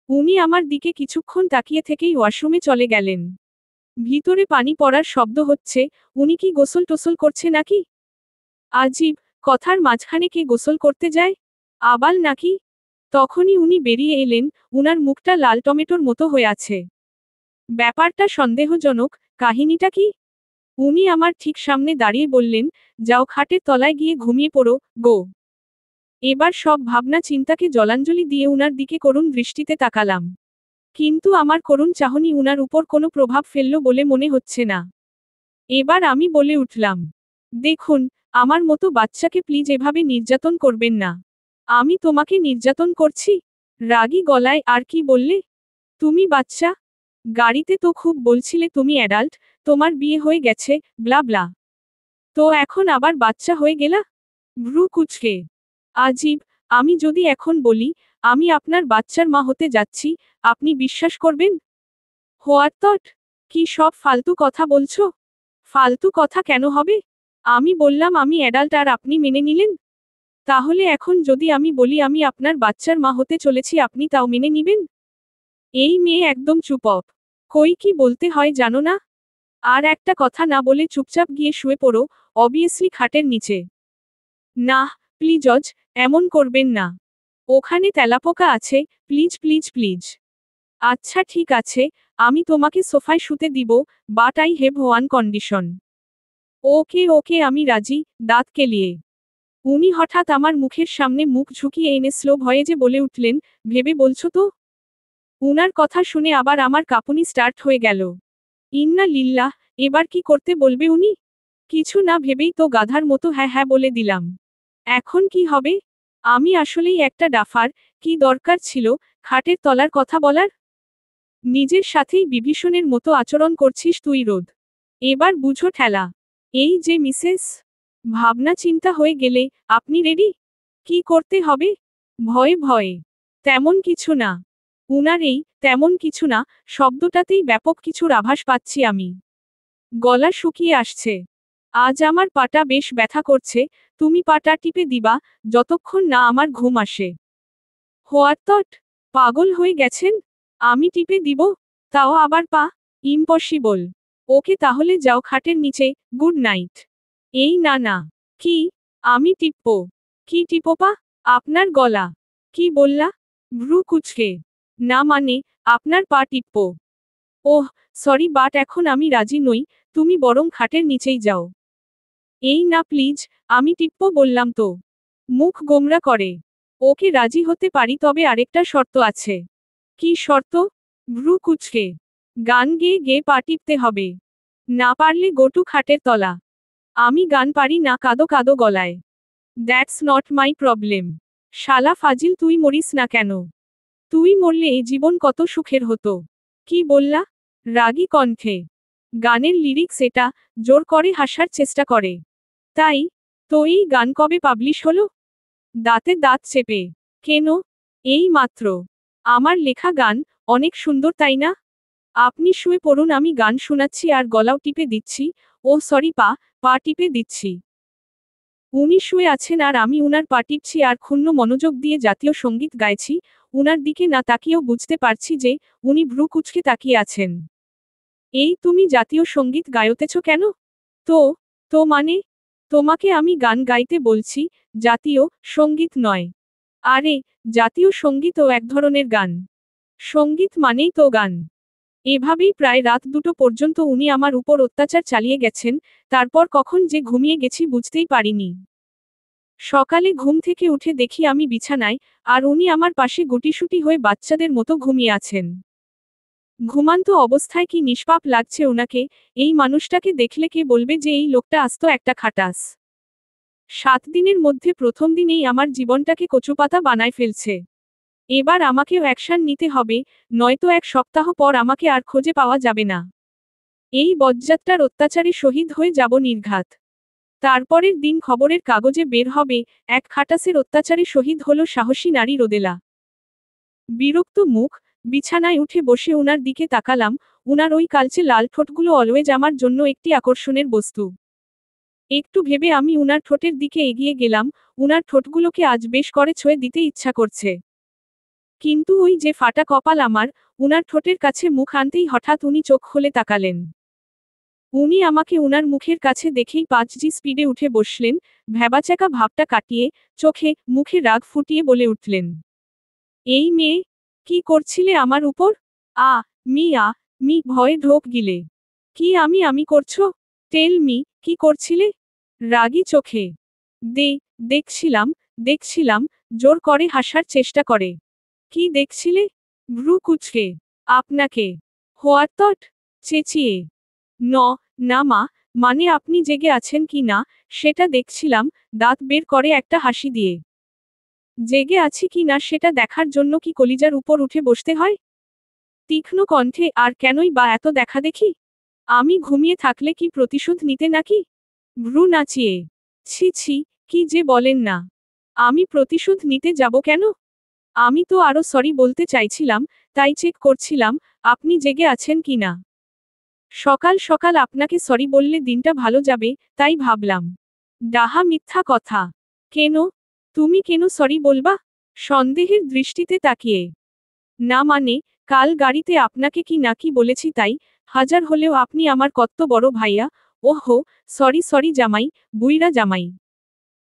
উনি আমার দিকে কিছুক্ষণ তাকিয়ে থেকেই ওয়াশরুমে চলে গেলেন। ভিতরে পানি পড়ার শব্দ হচ্ছে, উনি কি গোসল টোসল করছে নাকি? আজীব, কথার মাঝখানে কে গোসল করতে যায়? আবাল নাকি? তখনই উনি বেরিয়ে এলেন, উনার মুখটা লাল টমেটোর মতো হয়ে আছে। ব্যাপারটা সন্দেহজনক, কাহিনীটা কি? উনি আমার ঠিক সামনে দাঁড়িয়ে বললেন, যাও খাটের তলায় গিয়ে ঘুমিয়ে পড়ো, গো। এবার সব ভাবনা চিন্তাকে জলাঞ্জলি দিয়ে উনার দিকে করুণ দৃষ্টিতে তাকালাম। কিন্তু আমার করুণ চাহনি উনার উপর কোনো প্রভাব ফেলল বলে মনে হচ্ছে না। এবার আমি বলে উঠলাম, দেখুন, আমার মতো বাচ্চাকে প্লিজ এভাবে নির্যাতন করবেন না। আমি তোমাকে নির্যাতন করছি? রাগী গলায় আর কি বললে? তুমি বাচ্চা? গাড়িতে তো খুব বলছিলে তুমি অ্যাডাল্ট, তোমার বিয়ে হয়ে গেছে, ব্লা ব্লা। তো এখন আবার বাচ্চা হয়ে গেলা? ভ্রু কুঁচকে। আজীব, আমি যদি এখন বলি, আমি আপনার বাচ্চার মা হতে যাচ্ছি, আপনি বিশ্বাস করবেন? What thought? কি সব ফালতু কথা বলছো? ফালতু কথা কেন হবে? আমি বললাম আমি অ্যাডাল্ট আর আপনি মেনে নিলেন? তাহলে এখন যদি আমি বলি আমি আপনার বাচ্চার মা হতে চলেছি, আপনি তাও মেনে নিবেন? এই মেয়ে একদম চুপ অফ। কই কি বলতে হয় জানো না? আর একটা কথা না বলে চুপচাপ গিয়ে শুয়ে পড়ো, অবভিয়াসলি খাটের নিচে। না, প্লিজজ, এমন করবেন না। ওখানে তেলাপোকা আছে, প্লিজ প্লিজ প্লিজ। আচ্ছা ঠিক আছে, আমি তোমাকে সোফায় শুতে দিব, but I have one condition. Okay okay, আমি রাজি, দাঁত কেলিয়ে। উনি হঠাৎ আমার মুখের সামনে মুখ ঝুঁকিয়ে এনে স্লো ভয়েজে বলে উঠলেন, ভেবে বলছো তো? উনার কথা শুনে আবার আমার কাঁপুনি স্টার্ট হয়ে গেল। ইন্না লিল্লাহ, এবার কি করতে বলবে উনি? কিছু না ভেবেই তো গাধার মতো হ্যাঁ হ্যাঁ বলে দিলাম। এখন কি হবে? আমি আসলেই একটা ডাফার, কি দরকার ছিল খাটের তলার কথা বলার? নিজের সাথেই বিভীষণের মতো আচরণ করছিস তুই রোদ। এবার বুঝো ঠেলা। এই যে মিসেস, ভাবনা চিন্তা হয়ে গেলে, আপনি রেডি? কি করতে হবে? ভয়ে ভয়ে। তেমন কিছু না। উনার এই তেমন কিছু না শব্দটাতেই ব্যাপক কিছুর আভাস পাচ্ছি আমি। গলা শুকিয়ে আসছে। আজ আমার পাটা বেশ ব্যথা করছে, তুমি পাটা টিপে দিবা, যতক্ষণ না আমার ঘুম আসে। What thought? পাগল হয়ে গেছেন? আমি টিপে দিব? তাও আবার পা? ইম্পসিবল। ওকে তাহলে যাও খাটের নিচে, গুড নাইট। এই না না। কি? আমি টিপবো? কি টিপো পা? আপনার গলা। কি বললা? ভ্রু কুঁচকে। না মানে, আপনার পা টিপবো। ওহ, সরি বাট এখন আমি রাজি নই, তুমি বরং খাটের নিচেই যাও। এই না প্লিজ, আমি টিপবো বললাম তো। মুখ গোমরা করে। ওকে রাজি হতে পারি, তবে আরেকটা শর্ত আছে। কি শর্ত? ভ্রু কুঁচকে। গান গেয়ে গেয়ে পা টিপতে হবে। না পারলে গোটু খাটের তলা। আমি গান পারি না কাদো কাদো গলায়। That's not my problem. শালা ফাজিল, তুই মরিস না কেন? তুই মরলে এই জীবন কত সুখের হতো। কি বললা? রাগী কণ্ঠে। গানের লিরিক্স এটা, জোর করে হাসার চেষ্টা করে। তাই তো এই গান কবে পাবলিশ হলো? দাঁতে দাঁত চেপে। কেন? এই মাত্র। আমার লেখা গান অনেক সুন্দর, তাই না? আপনি শুয়ে পড়ুন, আমি গান শোনাচ্ছি আর গলাও টিপে দিচ্ছি। ও সরি, পা টিপে দিচ্ছি। উনি শুয়ে আছেন আর আমি উনার পা টিপছি আর ক্ষুণ্ণ মনোযোগ দিয়ে জাতীয় সঙ্গীত গাইছি। উনার দিকে না তাকিয়েও বুঝতে পারছি যে উনি ভ্রু কুঁচকে তাকিয়ে আছেন। এই তুমি জাতীয় সঙ্গীত গাইতেছ কেন? তো তো মানে? তোমাকে আমি গান গাইতে বলছি, জাতীয় সঙ্গীত নয়। আরে, জাতীয় সঙ্গীতও এক ধরনের গান। সঙ্গীত মানেই তো গান। এভাবেই প্রায় রাত 2টো পর্যন্ত উনি আমার উপর অত্যাচার চালিয়ে গেছেন। তারপর কখন যে ঘুমিয়ে গেছি বুঝতেই পারিনি। সকালে ঘুম থেকে উঠে দেখি আমি বিছানায়, আর উনি আমার পাশে গুটিসুটি হয়ে বাচ্চাদের মতো ঘুমিয়ে আছেন। ঘুমান্ত অবস্থায় কি নিষ্পাপ লাগছে ওনাকে। এই মানুষটাকে দেখলে কে বলবে যে এই লোকটা আস্ত একটা খাটাস। 7 দিনের মধ্যে প্রথম দিনেই আমার জীবনটাকে কচুপাতা বানায় ফেলছে। এবার আমাকেও অ্যাকশন নিতে হবে, নয়তো 1 সপ্তাহ পর আমাকে আর খুঁজে পাওয়া যাবে না। এই বজ্জাতটার অত্যাচারে শহীদ হয়ে যাব নির্ঘাত। তারপরের দিন খবরের কাগজে বের হবে, এক খাটাসের অত্যাচারে শহীদ হলো সাহসী নারী রোদেলা। বিরক্ত মুখ, বিছানায় উঠে বসে উনার দিকে তাকালাম। উনার ওই কালচে লাল ঠোঁটগুলো অলওয়েজ আমার জন্য একটি আকর্ষণের বস্তু। একটু ভেবে আমি উনার ঠোঁটের দিকে এগিয়ে গেলাম। উনার ঠোঁটগুলোকে আজ বেশ করে ছুঁয়ে দিতে ইচ্ছা করছে। কিন্তু ওই যে ফাটা কপাল আমার, উনার ঠোঁটের কাছে মুখ আনতেই হঠাৎ উনি চোখ খুলে তাকালেন। উনি আমাকে উনার মুখের কাছে দেখেই 5G স্পিডে উঠে বসলেন, ভ্যাবাচ্যাকা ভাবটা কাটিয়ে, চোখে মুখে রাগ ফুটিয়ে বলে উঠলেন, এই মেয়ে, কি করছিলে আমার উপর? আ মি ভয়ে ঢোক গিলে। কি আমি করছো? টেল মি, কি করছিলে? রাগী চোখে। দেখছিলাম, জোর করে হাসার চেষ্টা করে। কি দেখছিলে? ভ্রু কুঁচকে। আপনাকে। হোয়াট? চেঁচিয়ে। ন না মানে আপনি জেগে আছেন কি না সেটা দেখছিলাম, দাঁত বের করে একটা হাসি দিয়ে। জেগে আছি কি না সেটা দেখার জন্য কি কলিজার উপর উঠে বসতে হয়? তীক্ষ্ণ কণ্ঠে, আর কেনই বা এত দেখা দেখি? আমি ঘুমিয়ে থাকলে কি প্রতিশোধ নিতে নাকি? ভ্রু নাচিয়ে। ছি, কি যে বলেন না। আমি প্রতিশোধ নিতে যাব কেন? আমি তো আরো সরি বলতে চাইছিলাম, তাই চেক করছিলাম আপনি জেগে আছেন কি না। সকাল সকাল আপনাকে সরি বললে দিনটা ভালো যাবে, তাই ভাবলাম। ডাহা মিথ্যা কথা। কেন? তুমি কেন সরি বলবা? সন্দেহের দৃষ্টিতে তাকিয়ে। না মানে, কাল গাড়িতে আপনাকে কি নাকি বলেছি তাই, হাজার হলেও আপনি আমার কত্ত বড় ভাইয়া। ওহো, সরি জামাই, বুইড়া জামাই।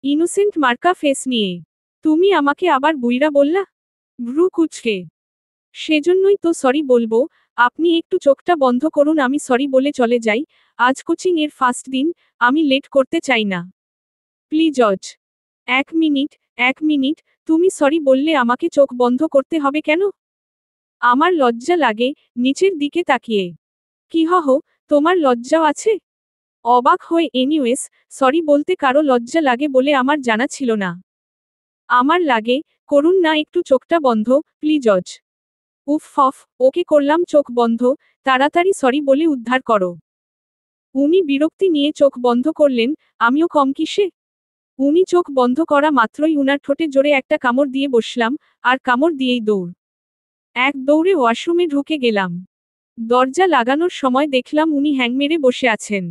ইনোসেন্ট মার্কা ফেস নিয়ে। তুমি আমাকে আবার বুইড়া বললা? ভ্রু কুঁচকে। সেজন্যই তো সরি বলবো। আপনি একটু চোখটা বন্ধ করুন, আমি সরি বলে চলে যাই। আজ কোচিং এর ফার্স্ট দিন, আমি লেট করতে চাই না। প্লিজ। 1 মিনিট, তুমি সরি বললে আমাকে চোখ বন্ধ করতে হবে কেন? আমার লজ্জা লাগে, নিচের দিকে তাকিয়ে। কি তোমার লজ্জাও আছে? অবাক হয়ে এনিওয়েস, সরি বলতে কারো লজ্জা লাগে বলে আমার জানা ছিল না। আমার লাগে, করুন না একটু চোখটা বন্ধ, প্লিজ। ওকে করলাম চোখ বন্ধ, তাড়াতাড়ি সরি বলে উদ্ধার করো। উনি বিরক্তি নিয়ে চোখ বন্ধ করলেন, আমিও কম কিসে? উনি চোখ বন্ধ করা মাত্রই উনার ঠোঁটে জোরে একটা কামড় দিয়ে বসলাম, আর কামড় দিয়েই এক দৌড়ে ওয়াশরুমে ঢুকে গেলাম। দরজা লাগানোর সময় দেখলাম উনি হ্যাং মেরে বসে আছেন।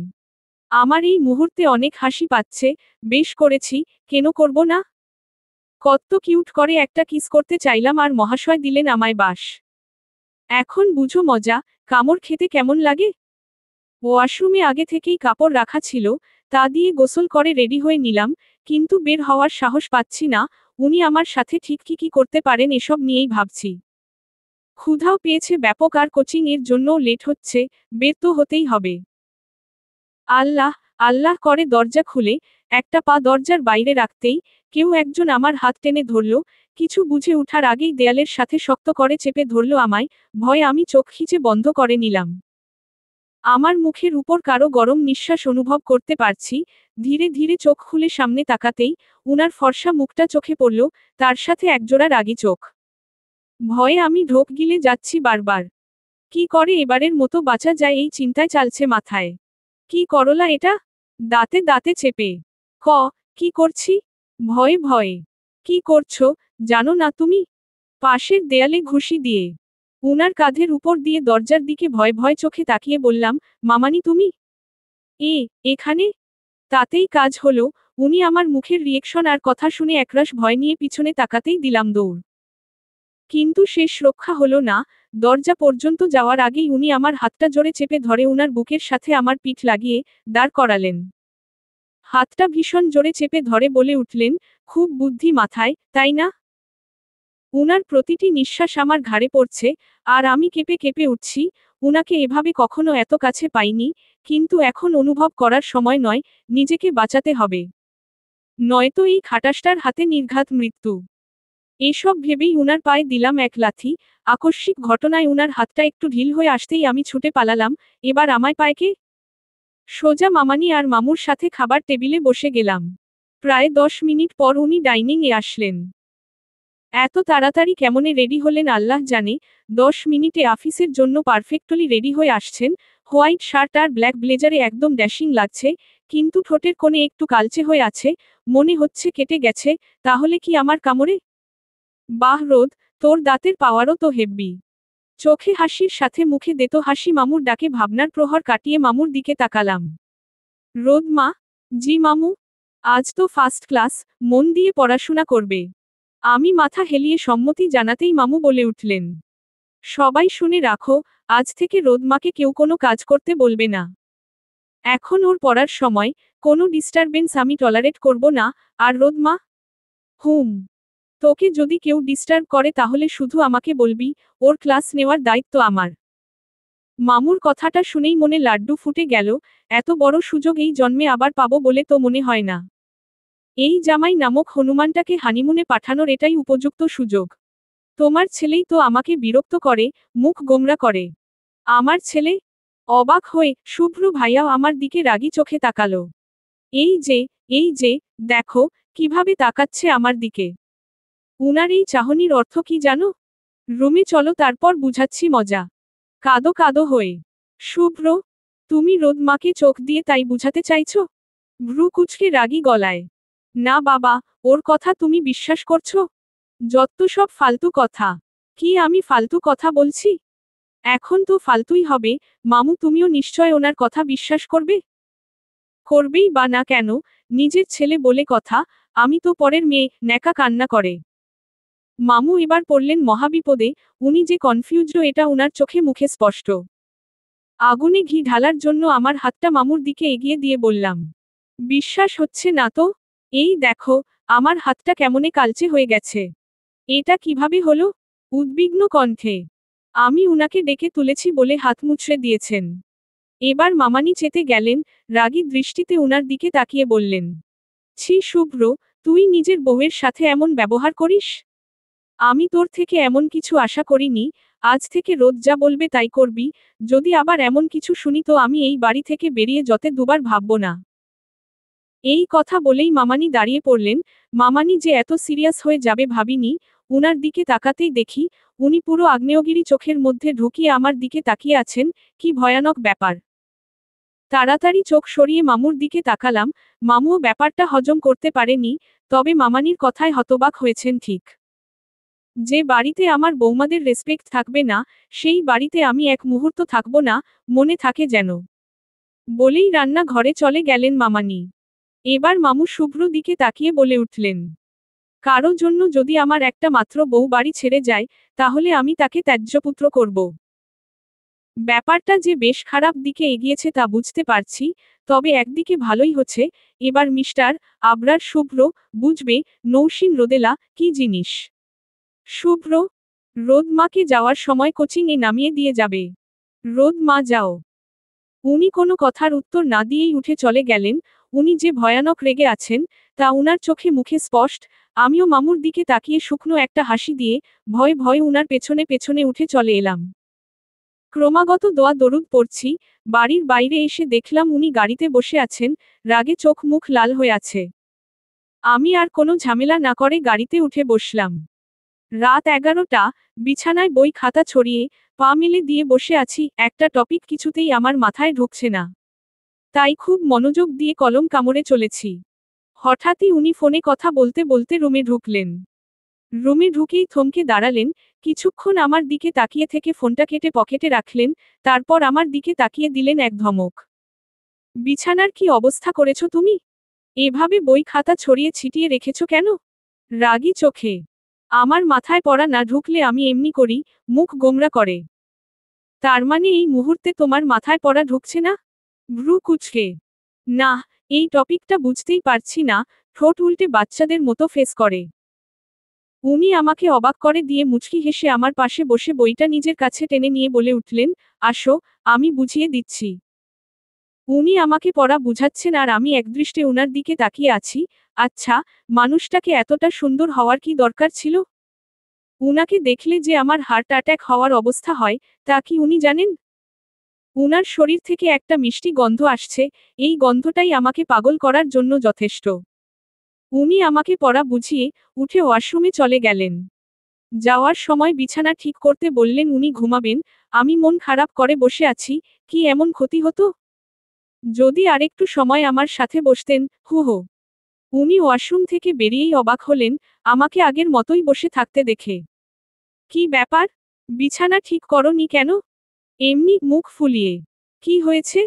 আমার এই মুহূর্তে অনেক হাসি পাচ্ছে। বেশ করেছি, কেন করব না? কত কিউট করে একটা কিস করতে চাইলাম আর মহাশয় দিলেন আমায় বাস। এখন বুঝো মজা, কামড় খেতে কেমন লাগে? ওয়াশরুমে আগে থেকেই কাপড় রাখা ছিল, তা দিয়ে গোসল করে রেডি হয়ে নিলাম, কিন্তু বের হওয়ার সাহস পাচ্ছি না। উনি আমার সাথে ঠিক কি করতে পারেন এসব নিয়েই ভাবছি। ক্ষুধাও পেয়েছে ব্যাপক আর কোচিং এর জন্যও লেট হচ্ছে, বের তো হতেই হবে। আল্লাহ করে দরজা খুলে, একটা পা দরজার বাইরে রাখতেই, কেউ একজন আমার হাত টেনে ধরল, কিছু বুঝে উঠার আগেই দেয়ালের সাথে শক্ত করে চেপে ধরল আমায়, ভয়ে আমি চোখ খিচে বন্ধ করে নিলাম। আমার মুখের উপর কারো গরম নিঃশ্বাস অনুভব করতে পারছি। ধীরে ধীরে চোখ খুলে সামনে তাকাতেই উনার ফর্সা মুখটা চোখে পড়ল, তার সাথে একজোড়া রাগী চোখ। ভয়ে আমি ঢোক গিলে যাচ্ছি বারবার। কি করে এবারের মতো বাঁচা যায় এই চিন্তায় চালছে মাথায়। কি করলা এটা? দাঁতে দাঁতে চেপে ক কি করছি? ভয়ে ভয়ে। কি করছো জানো না তুমি? পাশের দেয়ালে ঘুষি দিয়ে উনার কাঁধের উপর দিয়ে দরজার দিকে ভয় ভয় চোখে তাকিয়ে বললাম, মামানি তুমি এখানে? তাতেই কাজ হলো, উনি আমার মুখের রিয়েকশন আর কথা শুনে একরাশ ভয় নিয়ে পিছনে তাকাতেই দিলাম দৌড়। কিন্তু শেষ রক্ষা হলো না, দরজা পর্যন্ত যাওয়ার আগেই উনি আমার হাতটা জোরে চেপে ধরে উনার বুকের সাথে আমার পিঠ লাগিয়ে দাঁড় করালেন। হাতটা ভীষণ জোরে চেপে ধরে বলে উঠলেন, খুব বুদ্ধি মাথায়, তাই না? উনার প্রতিটি নিঃশ্বাস আমার ঘাড়ে পড়ছে, আর আমি কেঁপে কেঁপে উঠছি। উনাকে এভাবে কখনো এত কাছে পাইনি, কিন্তু এখন অনুভব করার সময় নয়, নিজেকে বাঁচাতে হবে। নয়তো এই খাটাসটার হাতে নির্ঘাত মৃত্যু। এসব ভেবেই উনার পায়ে দিলাম এক লাথি। আকস্মিক ঘটনায় উনার হাতটা একটু ঢিল হয়ে আসতেই আমি ছুটে পালালাম। এবার আমায় পায়কে সোজা মামানি আর মামুর সাথে খাবার টেবিলে বসে গেলাম। প্রায় 10 মিনিট পর উনি ডাইনিং এ আসলেন। এত তাড়াতাড়ি কেমনে রেডি হলেন আল্লাহ জানে। 10 মিনিটে অফিসের জন্য পারফেক্টলি রেডি হয়ে আসছেন। হোয়াইট শার্ট আর ব্ল্যাক ব্লেজারে একদম ড্যাশিং লাগছে, কিন্তু ঠোঁটের কোণে একটু কালচে হয়ে আছে, মনে হচ্ছে কেটে গেছে। তাহলে কি আমার কামড়ে? বাহ রোদ, তোর দাঁতের পাওয়ারও তো হেব্বি। চোখে হাসির সাথে মুখে দেতো হাসি মামুর ডাকে ভাবনার প্রহর কাটিয়ে মামুর দিকে তাকালাম। রোদ মা? জি মামু। আজ তো ফার্স্ট ক্লাস, মন দিয়ে পড়াশোনা করবে। আমি মাথা হেলিয়ে সম্মতি জানাতেই মামু বলে উঠলেন, সবাই শুনে রাখো, আজ থেকে রোদ মাকে কেউ কোনো কাজ করতে বলবে না। এখন ওর পড়ার সময়, কোনো ডিস্টারবেন্স আমি টলারেট করব না। আর রোদ মা? হুম। তোকে যদি কেউ ডিস্টার্ব করে তাহলে শুধু আমাকে বলবি, ওর ক্লাস নেওয়ার দায়িত্ব আমার। মামুর কথাটা শুনেই মনে লাড্ডু ফুটে গেল। এত বড় সুযোগ এই জন্মে আবার পাবো বলে তো মনে হয় না। এই জামাই নামক হনুমানটাকে হানিমুনে পাঠানোর এটাই উপযুক্ত সুযোগ। তোমার ছেলেই তো আমাকে বিরক্ত করে, মুখ গোমরা করে। আমার ছেলে? অবাক হয়ে শুভ্র ভাইয়াও আমার দিকে রাগী চোখে তাকালো। এই যে, দেখো, কিভাবে তাকাচ্ছে আমার দিকে। উনার এই চাহনির অর্থ কি জানো? রুমে চলো তারপর বুঝাচ্ছি মজা। কাঁদো কাঁদো হয়ে। শুভ্র, তুমি রোদ মাকে চোখ দিয়ে তাই বুঝাতে চাইছো? ভ্রু কুচকে রাগী গলায়। না বাবা, ওর কথা তুমি বিশ্বাস করছো? যত সব ফালতু কথা। কি আমি ফালতু কথা বলছি? এখন তো ফালতুই হবে। মামু তুমিও নিশ্চয় ওনার কথা বিশ্বাস করবে? করবেই বা না কেন, নিজের ছেলে বলে কথা, আমি তো পরের মেয়ে, ন্যাকা কান্না করে। মামু এবার পড়লেন মহাবিপদে, উনি যে কনফিউজড এটা উনার চোখে মুখে স্পষ্ট। আগুনে ঘি ঢালার জন্য আমার হাতটা মামুর দিকে এগিয়ে দিয়ে বললাম, বিশ্বাস হচ্ছে না তো? এই দেখো, আমার হাতটা কেমনে কালচে হয়ে গেছে। এটা কিভাবে হলো? উদ্বিগ্ন কণ্ঠে আমি উনাকে ডেকে তুলেছি বলে হাত মুছড়ে দিয়েছেন। এবার মামানি চেতে গেলেন, রাগী দৃষ্টিতে উনার দিকে তাকিয়ে বললেন, ছি শুভ্র, তুই নিজের বউয়ের সাথে এমন ব্যবহার করিস? আমি তোর থেকে এমন কিছু আশা করিনি। আজ থেকে রোজ যা বলবে তাই করবি। যদি আবার এমন কিছু শুনি তো আমি এই বাড়ি থেকে বেরিয়ে যেতে দুবার ভাবব না। এই কথা বলেই মামানি দাঁড়িয়ে পড়লেন। মামানি যে এত সিরিয়াস হয়ে যাবে ভাবিনি। উনার দিকে তাকাতেই দেখি, উনি পুরো আগ্নেয়গিরি চোখের মধ্যে ঢুকিয়ে আমার দিকে তাকিয়ে আছেন। কি ভয়ানক ব্যাপার। তাড়াতাড়ি চোখ সরিয়ে মামুর দিকে তাকালাম। মামুও ব্যাপারটা হজম করতে পারেনি, তবে মামানির কথায় হতবাক হয়েছেন ঠিক। যে বাড়িতে আমার বৌমাদের রেসপেক্ট থাকবে না, সেই বাড়িতে আমি এক মুহূর্ত থাকব না, মনে থাকে যেন। বলেই রান্না ঘরে চলে গেলেন মামানি। এবার মামু শুভ্র দিকে তাকিয়ে বলে উঠলেন, কারো জন্য যদি আমার একটা মাত্র বউ বাড়ি ছেড়ে যায়, তাহলে আমি তাকে ত্যায্যপুত্র করব। ব্যাপারটা যে বেশ খারাপ দিকে এগিয়েছে তা বুঝতে পারছি, তবে একদিকে ভালোই হচ্ছে। এবার মিস্টার আবরার শুভ্র বুঝবে, নৌসিন রোদেলা কি জিনিস। শুভ্র, রোদ মাকে যাওয়ার সময় কোচিং এ নামিয়ে দিয়ে যাবে। রোদ মা যাও। উনি কোনো কথার উত্তর না দিয়েই উঠে চলে গেলেন। উনি যে ভয়ানক রেগে আছেন, তা উনার চোখে মুখে স্পষ্ট। আমিও মামুর দিকে তাকিয়ে শুকনো একটা হাসি দিয়ে ভয়ে ভয়ে উনার পেছনে পেছনে উঠে চলে এলাম। ক্রমাগত দোয়া দরুদ পড়ছি, বাড়ির বাইরে এসে দেখলাম উনি গাড়িতে বসে আছেন, রাগে চোখ মুখ লাল হয়ে আছে। আমি আর কোনো ঝামেলা না করে গাড়িতে উঠে বসলাম। রাত 11টা, বিছানায় বই খাতা ছড়িয়ে, পা মেলে দিয়ে বসে আছি, একটা টপিক কিছুতেই আমার মাথায় ঢুকছে না। তাই খুব মনোযোগ দিয়ে কলম কামড়ে চলেছি। হঠাৎই উনি ফোনে কথা বলতে বলতে রুমে ঢুকলেন। রুমে ঢুকেই থমকে দাঁড়ালেন, কিছুক্ষণ আমার দিকে তাকিয়ে থেকে ফোনটা কেটে পকেটে রাখলেন, তারপর আমার দিকে তাকিয়ে দিলেন এক ধমক। বিছানার কি অবস্থা করেছো তুমি? এভাবে বই খাতা ছড়িয়ে ছিটিয়ে রেখেছো কেন? রাগী চোখে। আমার মাথায় পড়া না ঢুকলে আমি এমনি করি, মুখ গোমড়া করে। তার মানে এই মুহূর্তে তোমার মাথায় পড়া ঢুকছে না? ভ্রু কুঁচকে। না, এই টপিকটা বুঝতেই পারছি না, ঠোঁট উল্টে বাচ্চাদের মতো ফেস করে। উনি আমাকে অবাক করে দিয়ে মুচকি হেসে আমার পাশে বসে বইটা নিজের কাছে টেনে নিয়ে বলে উঠলেন, আসো, আমি বুঝিয়ে দিচ্ছি। উনি আমাকে পড়া বুঝাচ্ছেন আর আমি একদৃষ্টে উনার দিকে তাকিয়ে আছি। আচ্ছা, মানুষটাকে এতটা সুন্দর হওয়ার কি দরকার ছিল? উনাকে দেখলে যে আমার হার্ট অ্যাটাক হওয়ার অবস্থা হয়, তা কি উনি জানেন? উনার শরীর থেকে একটা মিষ্টি গন্ধ আসছে, এই গন্ধটাই আমাকে পাগল করার জন্য যথেষ্ট। উনি আমাকে পড়া বুঝিয়ে, উঠে ওয়াশরুমে চলে গেলেন। যাওয়ার সময় বিছানা ঠিক করতে বললেন উনি ঘুমাবেন, আমি মন খারাপ করে বসে আছি, কি এমন ক্ষতি হতো? যদি আরেকটু সময় আমার সাথে বসতেন, হু হো। উনি ওয়াশরুম থেকে বেরিয়েই অবাক হলেন, আমাকে আগের মতোই বসে থাকতে দেখে। কি ব্যাপার? বিছানা ঠিক করনি কেন? এমনি মুখ ফুলিয়ে। কি হয়েছে?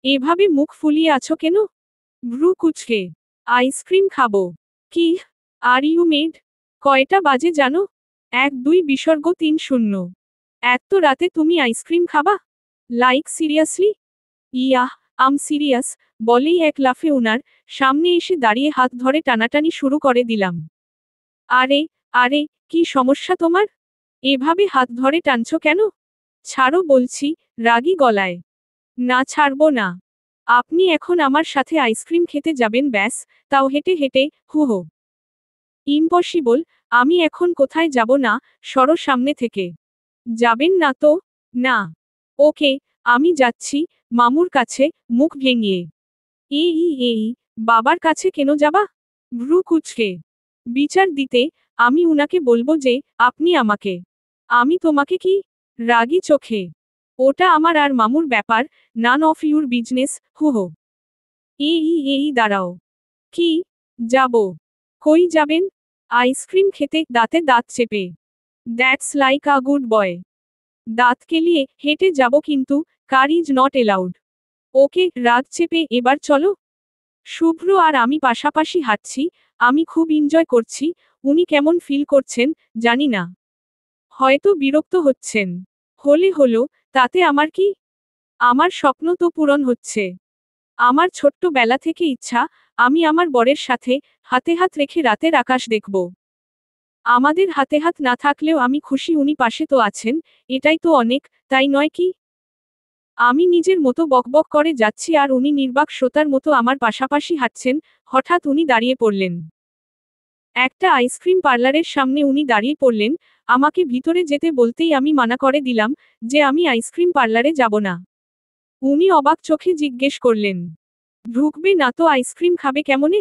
এভাবে মুখ ফুলিয়ে আছো কেন? ভ্রু কুঁচকে। আইসক্রিম খাবো। কি? Are you mad? কয়টা বাজে জানো? 1-2 এত রাতে তুমি আইসক্রিম খাবা? Like seriously? Yeah, I'm serious, বলেই এক লাফে উনার সামনে এসে দাঁড়িয়ে হাত ধরে টানাটানি শুরু করে দিলাম। আরে, আরে, কি সমস্যা তোমার? এভাবে হাত ধরে টানছো কেন? ছাড়ো বলছি, রাগী গলায়। না ছাড়বো না। আপনি এখন আমার সাথে আইসক্রিম খেতে যাবেন ব্যাস, তাও হেঁটে হেঁটে, হু হো। ইম্পসিবল, আমি এখন কোথায় যাব না, সরো সামনে থেকে। যাবেন না তো? না। ওকে, আমি যাচ্ছি, মামুর কাছে, মুখ ভেঙিয়ে। এই, বাবার কাছে কেন যাবা? ভ্রু কুঁচকে। বিচার দিতে, আমি উনাকে বলবো যে, আপনি আমাকে। আমি তোমাকে কি? রাগী চোখে। ওটা আমার আর মামুর ব্যাপার, নান অফ ইউর বিজনেস, হু হো। এই দাঁড়াও। কি? যাব? কই যাবেন? আইসক্রিম খেতে, দাঁতে দাঁত চেপে। That's like a good boy. দাঁত কেলিয়ে, হেঁটে যাব কিন্তু, কার ইজ নট এলাউড। ওকে, রাগ চেপে, এবার চলো। শুভ্র আর আমি পাশাপাশি হাঁটছি, আমি খুব এনজয় করছি, উনি কেমন ফিল করছেন, জানি না। হয়তো বিরক্ত হচ্ছেন। হলে হলো, তাতে আমার কি? আমার স্বপ্ন তো পূরণ হচ্ছে। আমার ছোট্ট বেলা থেকে ইচ্ছা, আমি আমার বরের সাথে, হাতে হাত রেখে রাতের আকাশ দেখব। আমাদের হাতে হাত না থাকলেও আমি খুশি উনি পাশে তো আছেন, এটাই তো অনেক, তাই নয় কি? আমি নিজের মতো বকবক করে যাচ্ছি আর উনি নির্বাক শ্রোতার মতো আমার পাশাপাশি হাঁটছেন, হঠাৎ উনি দাঁড়িয়ে পড়লেন। একটা আইসক্রিম পার্লারের সামনে উনি দাঁড়িয়ে পড়লেন, আমাকে ভিতরে যেতে বলতেই আমি মানা করে দিলাম, যে আমি আইসক্রিম পার্লারে যাব না। উনি অবাক চোখে জিজ্ঞেস করলেন, ঢুকবে না তো আইসক্রিম খাবে কেমনে?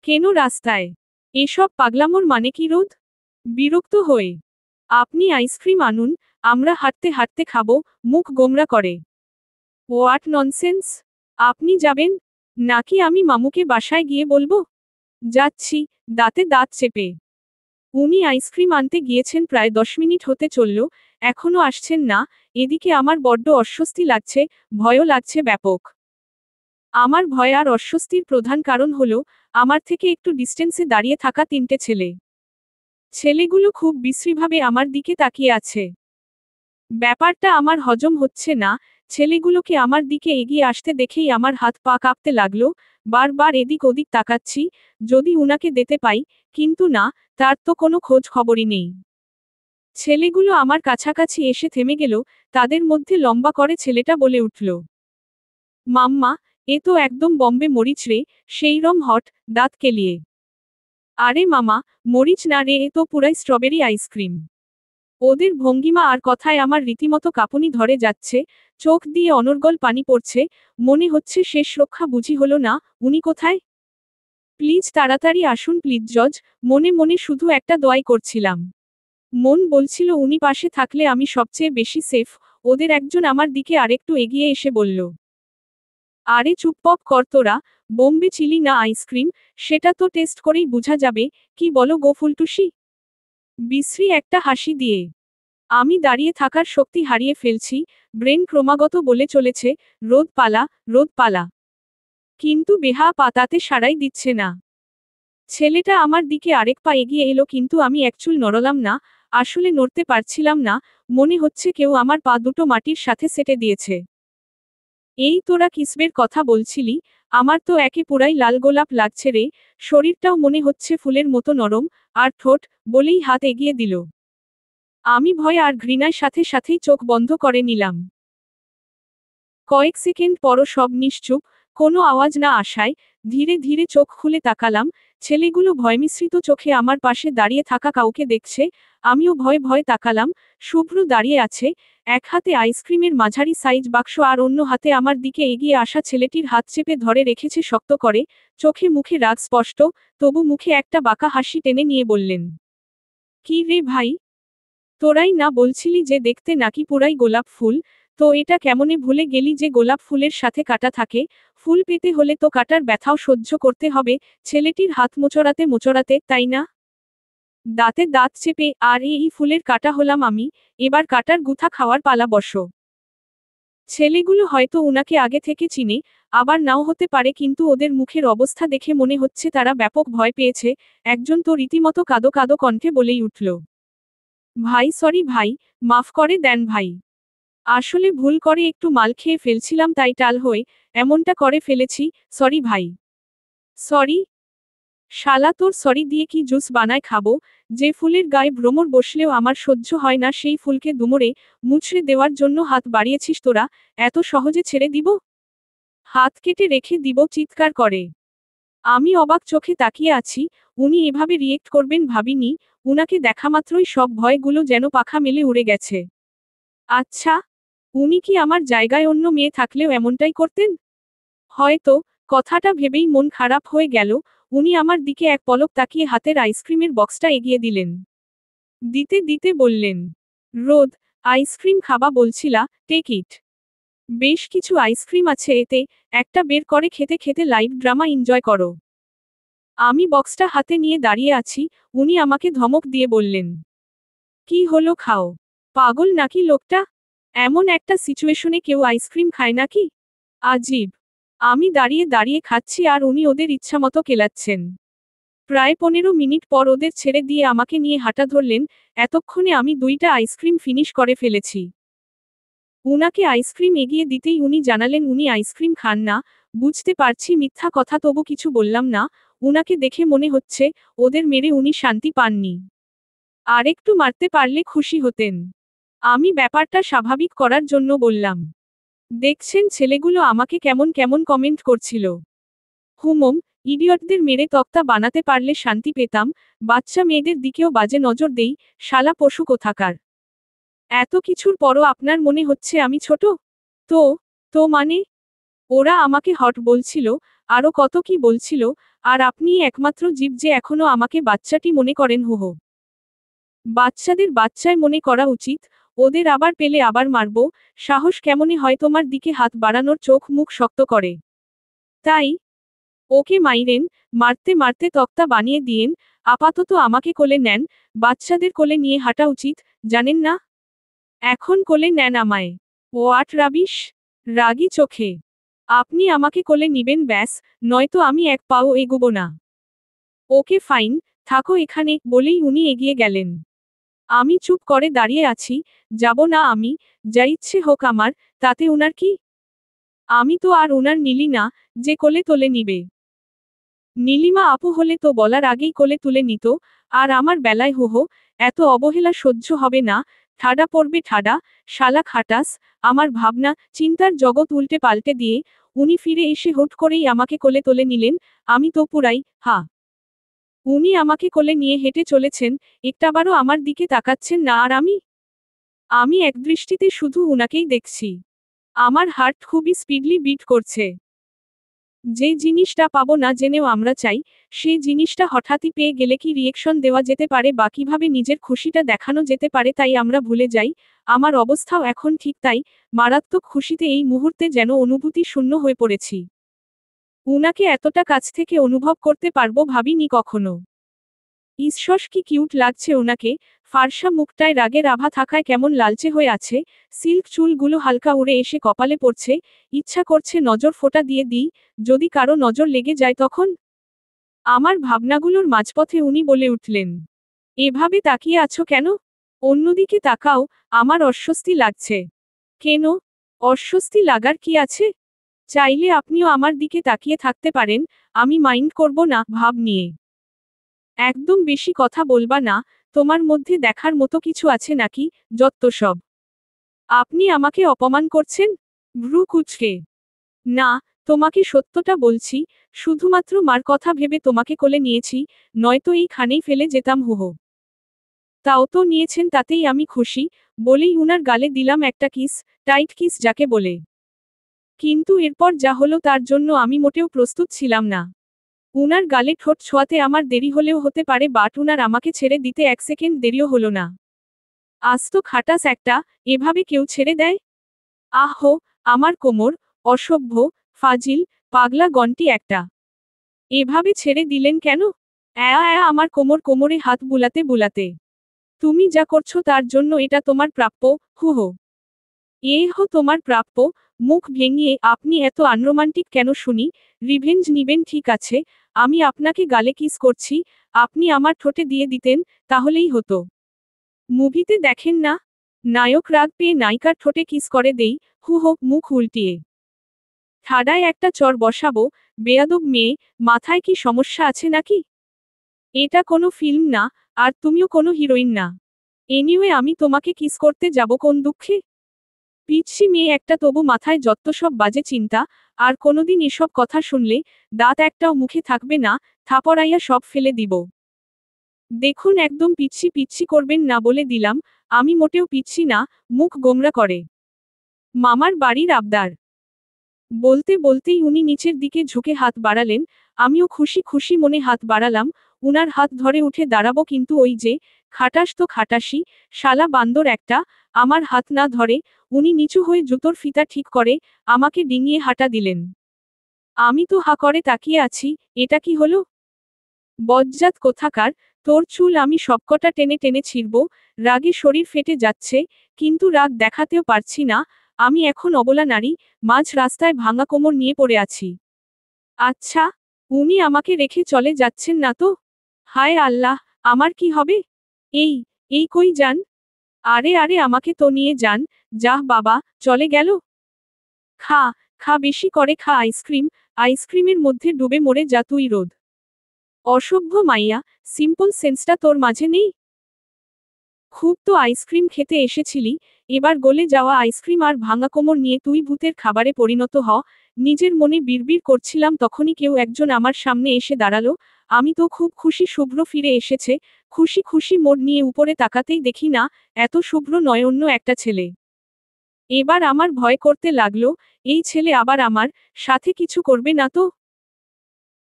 কেন রাস্তায়? এসব পাগলামোর মানে কি রোদ? বিরক্ত হয়ে। আপনি আইসক্রিম আনুন, আমরা হাঁটতে হাঁটতে খাবো, মুখ গোমরা করে। What nonsense? আপনি যাবেন? নাকি আমি মামুকে বাসায় গিয়ে বলবো? যাচ্ছি, দাঁতে দাঁত চেপে। উনি আইসক্রিম আনতে গিয়েছেন প্রায় 10 মিনিট হতে চলল, এখনো আসছেন না, এদিকে আমার বড্ড অস্বস্তি লাগছে, ভয়ও লাগছে ব্যাপক। আমার ভয় আর অস্বস্তির প্রধান কারণ হলো, আমার থেকে একটু ডিস্টেন্সে দাঁড়িয়ে থাকা 3টে ছেলে। ছেলেগুলো খুব বিশ্রীভাবে আমার দিকে তাকিয়ে আছে। ব্যাপারটা আমার হজম হচ্ছে না, ছেলেগুলোকে আমার দিকে এগিয়ে আসতে দেখেই আমার হাত পা কাঁপতে লাগলো, বারবার এদিক ওদিক তাকাচ্ছি, যদি উনাকে দেখতে পাই, কিন্তু না, তার তো কোনো খোঁজ খবরই নেই। ছেলেগুলো আমার কাছাকাছি এসে থেমে গেল, তাদের মধ্যে লম্বা করে ছেলেটা বলে উঠল, মাম্মা, এ তো একদম বম্বে মরিচ রে, সেইরম হট, দাঁত কেলিয়ে। আরে মামা, মরিচ না রে, এ তো পুরাই স্ট্রবেরি আইসক্রিম। ওদের ভঙ্গিমা আর কথায় আমার রীতিমতো কাঁপুনি ধরে যাচ্ছে, চোখ দিয়ে অনর্গল পানি পড়ছে, মনে হচ্ছে শেষ রক্ষা বুঝি হলো না। উনি কোথায়? প্লিজ তাড়াতাড়ি আসুন প্লিজ জজ। মনে মনে শুধু একটা দোয়াই করছিলাম। মন বলছিল উনি পাশে থাকলে আমি সবচেয়ে বেশি সেফ। ওদের একজন আমার দিকে আরেকটু এগিয়ে এসে বলল, আরে চুপপপ কর তোরা, বোম্বে চিলি না আইসক্রিম, সেটা তো টেস্ট করেই বোঝা যাবে। কি বলো গো ফুলটুসি? বিশ্রী একটা হাসি দিয়ে আমি দাঁড়িয়ে থাকার শক্তি হারিয়ে ফেলছি, ব্রেন ক্রমাগত বলে চলেছে, রোদ পালা, রোদ পালা। কিন্তু বেহা পা তাতে সাড়াই দিচ্ছে না। ছেলেটা আমার দিকে আরেক পা এগিয়ে এলো কিন্তু আমি একচুল নড়লাম না, আসলে নড়তে পারছিলাম না, মনে হচ্ছে কেউ আমার পা দুটো মাটির সাথে সেটে দিয়েছে। এই তোরা কিসবের কথা বলছিলি, আমার তো একে পুরাই লাল গোলাপ লাগছে রে, শরীরটাও মনে হচ্ছে ফুলের মতো নরম, আর ঠোঁট, বলেই হাত এগিয়ে দিল। আমি ভয় আর ঘৃণার সাথে সাথেই চোখ বন্ধ করে নিলাম। কয়েক সেকেন্ড পরও সব নিশ্চুপ, কোনো আওয়াজ না আসায়, ধীরে ধীরে চোখ খুলে তাকালাম, ছেলেগুলো ভয়মিশ্রিত চোখে আমার পাশে দাঁড়িয়ে থাকা কাউকে দেখছে, আমিও ভয়ে ভয়ে তাকালাম, শুভ্র দাঁড়িয়ে আছে, এক হাতে আইসক্রিমের মাঝারি সাইজ বাক্স আর অন্য হাতে আমার দিকে এগিয়ে আসা ছেলেটির হাত চেপে ধরে রেখেছে শক্ত করে, চোখে মুখে রাগ স্পষ্ট, তবু মুখে একটা বাঁকা হাসি টেনে নিয়ে বললেন, কি রে ভাই? তোরাই না বলছিলি যে দেখতে নাকি পুরাই গোলাপ ফুল, তো এটা কেমনে ভুলে গেলি যে গোলাপ ফুলের সাথে কাঁটা থাকে, ফুল পেতে হলে তো কাঁটার ব্যথাও সহ্য করতে হবে। ছেলেটির হাত মোচড়াতে মোচড়াতে, তাই না? দাঁতে দাঁত চেপে, আর এই ফুলের কাঁটা হলাম আমি, এবার কাঁটার গুথা খাওয়ার পালা বসো। ছেলেগুলো হয়তো উনাকে আগে থেকে চিনে, আবার নাও হতে পারে কিন্তু ওদের মুখের অবস্থা দেখে মনে হচ্ছে তারা ব্যাপক ভয় পেয়েছে, একজন তো রীতিমতো কাঁদো কাঁদো কণ্ঠে বলেই উঠল, ভাই সরি ভাই, মাফ করে দেন ভাই। আসলে ভুল করে একটু মাল খেয়ে ফেলছিলাম তাই টাল হয়ে এমনটা করে ফেলেছি, সরি ভাই। সরি? শালা তোর সরি দিয়ে কি জুস বানায় খাবো, যে ফুলের গায়ে ভ্রমর বসলেও আমার সহ্য হয় না সেই ফুলকে দুমড়ে মুচড়ে দেওয়ার জন্য হাত বাড়িয়েছিস তোরা, এত সহজে ছেড়ে দিব? হাত কেটে রেখে দিব চিৎকার করে। আমি অবাক চোখে তাকিয়ে আছি, উনি এভাবে রিয়েক্ট করবেন ভাবিনি, উনাকে দেখামাত্রই সব ভয়গুলো যেন পাখা মেলে উড়ে গেছে। আচ্ছা, উনি কি আমার জায়গায় অন্য মেয়ে থাকলেও এমনটাই করতেন? হয়তো, কথাটা ভেবেই মন খারাপ হয়ে গেল, উনি আমার দিকে এক পলক তাকিয়ে হাতের আইসক্রিমের বক্সটা এগিয়ে দিলেন। দিতে দিতে বললেন, রোদ, আইসক্রিম খাবা বলছিলা, টেক ইট। বেশ কিছু আইসক্রিম আছে এতে, একটা বের করে খেতে খেতে লাইভ ড্রামা এনজয় করো। আমি বক্সটা হাতে নিয়ে দাঁড়িয়ে আছি, উনি আমাকে ধমক দিয়ে বললেন, কি হলো খাও? পাগল নাকি লোকটা? এমন একটা সিচুয়েশনে কেউ আইসক্রিম খায় নাকি? আজীব। আমি দাঁড়িয়ে দাঁড়িয়ে খাচ্ছি আর উনি ওদের ইচ্ছামতো কেলাচ্ছেন। প্রায় 15 মিনিট পর ওদের ছেড়ে দিয়ে আমাকে নিয়ে হাঁটা ধরলেন, এতক্ষণে আমি 2টা আইসক্রিম ফিনিশ করে ফেলেছি। উনাকে আইসক্রিম এগিয়ে দিতেই উনি জানালেন উনি আইসক্রিম খান না, বুঝতে পারছি মিথ্যা কথা তবু কিছু বললাম না, উনাকে দেখে মনে হচ্ছে, ওদের মেরে উনি শান্তি পাননি। আরেকটু মারতে পারলে খুশি হতেন। আমি ব্যাপারটা স্বাভাবিক করার জন্য বললাম, দেখছেন ছেলেগুলো আমাকে কেমন কেমন কমেন্ট করছিল। হুমম, ইডিয়টদের মেরে তক্তা বানাতে পারলে শান্তি পেতাম, বাচ্চা মেয়েদের দিকেও বাজে নজর দেই, শালা পশু কোথাকার। এত কিছুর পরও আপনার মনে হচ্ছে আমি ছোট? তো, তো মানে? ওরা আমাকে হট বলছিল, আরো কত কি বলছিল, আর আপনিই একমাত্র জীব যে এখনো আমাকে বাচ্চাটি মনে করেন হো। বাচ্চাদের বাচ্চায় মনে করা উচিত, ওদের আবার পেলে আবার মারবো, সাহস কেমনে হয় তোমার দিকে হাত বাড়ানোর, চোখ মুখ শক্ত করে। তাই? ওকে মাইরেন, মারতে মারতে তক্তা বানিয়ে দিয়েন, আপাতত আমাকে কোলে নেন, বাচ্চাদের কোলে নিয়ে হাঁটা উচিত, জানেন না? এখন কোলে নেন আমায়। What rubbish? রাগী চোখে। আপনি আমাকে কোলে নিবেন ব্যাস, নয়তো আমি এক পাও এগুবো না। ওকে ফাইন, থাকো এখানে, বলেই উনি এগিয়ে গেলেন। আমি চুপ করে দাঁড়িয়ে আছি, যাব না আমি, যা ইচ্ছে হোক আমার, তাতে উনার কি? আমি তো আর উনার নীলি না, যে কোলে তোলে নিবে। নীলিমা আপু হলে তো বলার আগেই কোলে তুলে নিত, আর আমার বেলায় হো, এত অবহেলা সহ্য হবে না, ঠাডা পড়বে ঠাডা, শালা খাটাস, আমার ভাবনা, চিন্তার জগৎ উল্টে পাল্টে দিয়ে, উনি ফিরে এসে হুট করেই আমাকে কোলে তুলে নিলেন, আমি তো পুরাই, হা। উনি আমাকে কোলে নিয়ে হেঁটে চলেছেন, একটাবারও আমার দিকে তাকাচ্ছেন না আর আমি আমি একদৃষ্টিতে শুধু উনাকেই দেখছি। আমার হার্ট খুবই স্পিডলি বিট করছে। যে জিনিসটা পাবো না জেনেও আমরা চাই, সেই জিনিসটা হঠাৎই পেয়ে গেলে কি রিয়েকশন দেওয়া যেতে পারে বা কিভাবে নিজের খুশিটা দেখানো যেতে পারে তাই আমরা ভুলে যাই। আমার অবস্থাও এখন ঠিক তাই, মারাত্মক খুশিতে এই মুহূর্তে যেন অনুভূতি শূন্য হয়ে পড়েছি। উনাকে এতটা কাছ থেকে অনুভব করতে পারবো ভাবিনি কখনো। ঈশ্বর কি কিউট লাগছে ওনাকে, ফার্সা মুখটায় রাগের আভা থাকায় কেমন লালচে হয়ে আছে, সিল্ক চুলগুলো হালকা উড়ে এসে কপালে পড়ছে, ইচ্ছা করছে নজর ফোঁটা দিয়ে দিই, যদি কারো নজর লেগে যায় তখন। আমার ভাবনাগুলোর মাঝপথে উনি বলে উঠলেন, এভাবে তাকিয়ে আছো কেন? অন্যদিকে তাকাও, আমার অস্বস্তি লাগছে। কেন? অস্বস্তি লাগার কি আছে? চাইলে আপনিও আমার দিকে তাকিয়ে থাকতে পারেন, আমি মাইন্ড করব না, ভাব নিয়ে। একদম বেশি কথা বলবা না, তোমার মধ্যে দেখার মতো কিছু আছে নাকি, যত্তসব। আপনি আমাকে অপমান করছেন? ভ্রু কুঁচকে। না, তোমাকে সত্যটা বলছি, শুধুমাত্র মার কথা ভেবে তোমাকে কোলে নিয়েছি, নয়তো এইখানেই ফেলে যেতাম হুহো। তাও তো নিয়েছেন তাতেই আমি খুশি, বলেই উনার গালে দিলাম একটা কিস, টাইট কিস যাকে বলে। কিন্তু এরপর যা হলো তার জন্য আমি মোটেও প্রস্তুত ছিলাম না। উনার গালে ঠোঁট ছোঁয়াতে আমার দেরি হলেও হতে পারে বাট উনার আমাকে ছেড়ে দিতে 1 সেকেন্ড দেরিও হলো না। আস্ত খাটাস একটা, এভাবে কেউ ছেড়ে দেয়? আহো, আমার কোমর, অসভ্য, ফাজিল, পাগলা গন্টি একটা। এভাবে ছেড়ে দিলেন কেন? আমার কোমরে হাত বুলাতে বুলাতে। তুমি যা করছো তার জন্য এটা তোমার প্রাপ্য, হুহো। তোমার প্রাপ্য, মুখ ভেঙিয়ে আপনি এত আনরোমান্টিক কেন শুনি, রিভেঞ্জ নিবেন ঠিক আছে, আমি আপনাকে গালে কিস করছি, আপনি আমার ঠোঁটে দিয়ে দিতেন, তাহলেই হতো। মুভিতে দেখেন না? নায়ক রাগ পেয়ে নায়িকার ঠোঁটে কিস করে দেই, হুহো, মুখ উল্টিয়ে। ঠাডায় একটা চর বসাবো, বেয়াদব মেয়ে, মাথায় কি সমস্যা আছে নাকি? এটা কোনো ফিল্ম না, আর তুমিও কোনো হিরোইন না। এনিওয়ে আমি তোমাকে কিস করতে যাব কোন দুঃখে? পিচ্ছি মেয়ে একটা তবু মাথায় যত্তসব বাজে চিন্তা, আর কোনোদিন এসব কথা শুনলে, দাঁত একটাও মুখে থাকবে না, থাপড়াইয়া সব ফেলে দিব। দেখুন একদম পিচ্ছি পিচ্ছি করবেন না বলে দিলাম, আমি মোটেও পিচ্ছি না, মুখ গোমরা করে। মামার বাড়ির আবদার। বলতে বলতেই উনি নিচের দিকে ঝুঁকে হাত বাড়ালেন, আমিও খুশি খুশি মনে হাত বাড়ালাম, উনার হাত ধরে উঠে দাঁড়াবো কিন্তু ওই যে, খাটাস তো খাটাসি, শালা বান্দর একটা, আমার হাত না ধরে, উনি নিচু হয়ে জুতোর ফিতা ঠিক করে, আমাকে ডিঙিয়ে হাঁটা দিলেন। আমি তো হা করে তাকিয়ে আছি, এটা কি হলো? বজ্জাত কোথাকার, তোর চুল আমি সবকটা টেনে টেনে ছিঁড়ব, রাগে শরীর ফেটে যাচ্ছে, কিন্তু রাগ দেখাতেও পারছি না, আমি এখন অবলা নারী, মাঝ রাস্তায় ভাঙা কোমর নিয়ে পড়ে আছি। আচ্ছা, উনি আমাকে রেখে চলে যাচ্ছেন না তো? হায় আল্লাহ, আমার কি হবে? এই, এই কই যান? আরে আরে আমাকে তো নিয়ে যান, যাহ বাবা, চলে গেল? খা, খা বেশি করে খা আইসক্রিম, আইসক্রিমের মধ্যে ডুবে মরে যা তুই রোদ। অসভ্য মাইয়া, সিম্পল সেন্সটা তোর মাঝে নেই? খুব তো আইসক্রিম খেতে এসেছিলি, এবার গলে যাওয়া আইসক্রিম আর ভাঙা কোমর নিয়ে তুই ভূতের খাবারে পরিণত হ, নিজের মনে বিড়বিড় করছিলাম তখনই কেউ একজন আমার সামনে এসে দাঁড়ালো, আমি তো খুব খুশি শুভ্র ফিরে এসেছে, খুশি খুশি মোড় নিয়ে উপরে তাকাতেই দেখি না, এত শুভ্র নয় অন্য একটা ছেলে। এবার আমার ভয় করতে লাগলো, এই ছেলে আবার আমার সাথে কিছু করবে না তো?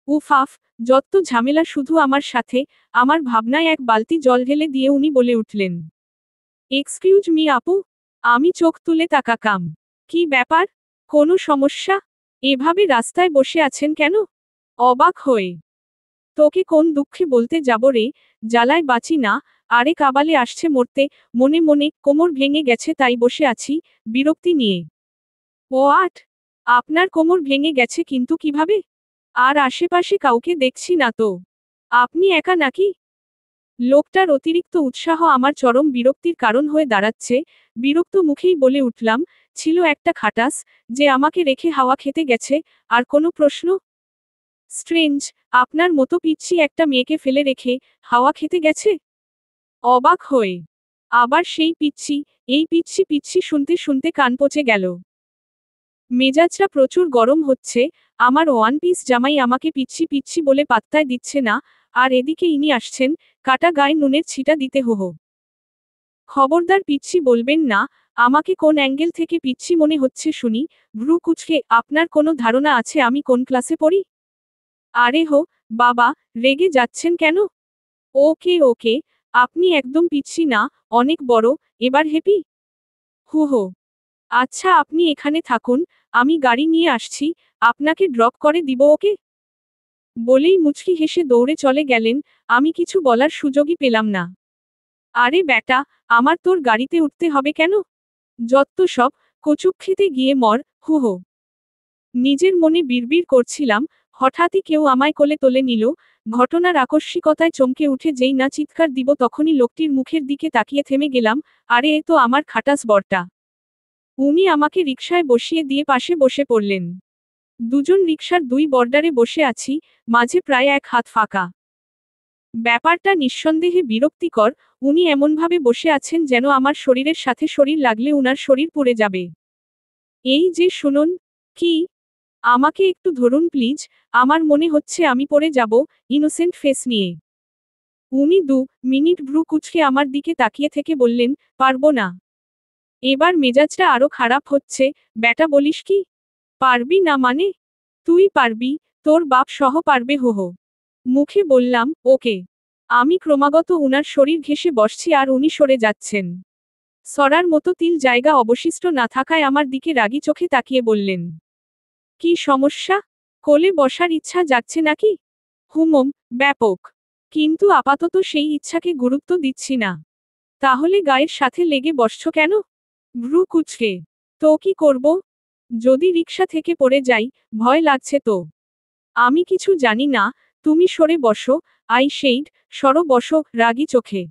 উফ আফ, যত ঝামেলা শুধু আমার সাথে, আমার ভাবনায় এক বালতি জল ঢেলে দিয়ে উনি বলে উঠলেন, এক্সকিউজ মি আপু? আমি চোখ তুলে তাকাকাম। কি ব্যাপার? কোনো সমস্যা? এভাবে রাস্তায় বসে আছেন কেন? অবাক হয়ে। তোকে কোন দুঃখে বলতে যাব রে, জ্বালায় বাঁচি না, আরে কাবালে আসছে মরতে, মনে মনে কোমর ভেঙে গেছে তাই বসে আছি, বিরক্তি নিয়ে। হোয়াট? আপনার কোমর ভেঙে গেছে কিন্তু কিভাবে? আর আশেপাশে কাউকে দেখছি না তো। আপনি একা নাকি? লোকটার অতিরিক্ত উৎসাহ আমার চরম বিরক্তির কারণ হয়ে দাঁড়াচ্ছে, বিরক্ত মুখেই বলে উঠলাম, ছিল একটা খাটাস, যে আমাকে রেখে হাওয়া খেতে গেছে, আর কোনো প্রশ্ন? স্ট্রেঞ্জ, আপনার মতো পিচ্ছি একটা মেয়েকে ফেলে রেখে, হাওয়া খেতে গেছে? অবাক হয়ে। আবার সেই পিচ্ছি, এই পিচ্ছি পিচ্ছি শুনতে শুনতে কান পচে গেল। মেজাজটা প্রচুর গরম হচ্ছে, আমার ওয়ান পিস জামাই আমাকে পিচ্ছি পিচ্ছি বলে পাত্তায় দিচ্ছে না, আর এদিকে ইনি আসছেন, কাটা গায়ে নুনের ছিটা দিতে হো। খবরদার পিচ্ছি বলবেন না। আমাকে কোন অ্যাঙ্গেল থেকে পিচ্ছি মনে হচ্ছে শুনি? ভ্রু কুঁচকে, আপনার কোনো ধারণা আছে আমি কোন ক্লাসে পড়ি? আরে হো, বাবা, রেগে যাচ্ছেন কেন? ওকে ওকে, আপনি একদম পিচ্ছি না, অনেক বড়, এবার হ্যাপি? হু হো। আচ্ছা আপনি এখানে থাকুন, আমি গাড়ি নিয়ে আসছি, আপনাকে ড্রপ করে দিব ওকে? বলেই মুচকি হেসে দৌড়ে চলে গেলেন, আমি কিছু বলার সুযোগই পেলাম না। আরে ব্যাটা, আমার তোর গাড়িতে উঠতে হবে কেন? যত্ত সব, কচুক খেতে গিয়ে মর, হু হো। নিজের মনে বিড়বিড় করছিলাম, হঠাৎই কেউ আমায় কোলে তোলে নিল। ঘটনার আকস্মিকতায় চমকে উঠে যেই না চিৎকার দিব তখনই লোকটির মুখের দিকে তাকিয়ে থেমে গেলাম, আরে এ তো আমার খাটাস বরটা। উনি আমাকে রিকশায় বসিয়ে দিয়ে পাশে বসে পড়লেন। দুজন রিকশার দুই বর্ডারে বসে আছি, মাঝে প্রায় এক হাত ফাঁকা। ব্যাপারটা নিঃসন্দেহে বিরক্তিকর, উনি এমনভাবে বসে আছেন যেন আমার শরীরের সাথে শরীর লাগলে উনার শরীর পুড়ে যাবে। এই যে শুনুন। কি? আমাকে একটু ধরুন প্লিজ, আমার মনে হচ্ছে আমি পড়ে যাব, ইনোসেন্ট ফেস নিয়ে। উনি 2 মিনিট ভ্রু কুঁচকে আমার দিকে তাকিয়ে থেকে বললেন, পারবো না। এবার মেজাজটা আরো খারাপ হচ্ছে, ব্যাটা বলিস কি? পারবি না মানে? তুই পারবি, তোর বাপ সহ পারবে হো হো। মুখে বললাম, ওকে। আমি ক্রমাগত উনার শরীর ঘেঁষে বসছি আর উনি সরে যাচ্ছেন। সরার মতো তিল জায়গা অবশিষ্ট না থাকায় আমার দিকে রাগী চোখে তাকিয়ে বললেন, কি সমস্যা? কোলে বসার ইচ্ছা যাচ্ছে নাকি? হুমম, ব্যাপক। কিন্তু আপাতত সেই ইচ্ছাকে গুরুত্ব দিচ্ছি না। তাহলে গায়ের সাথে লেগে বসছ কেন? ভ্রু কুঁচকে। তো কি করব? যদি রিকশা থেকে পড়ে যাই, ভয় লাগছে তো। আমি কিছু জানি না, তুমি সরে বসো, আই সেইড, সরো বসো, রাগী চোখে।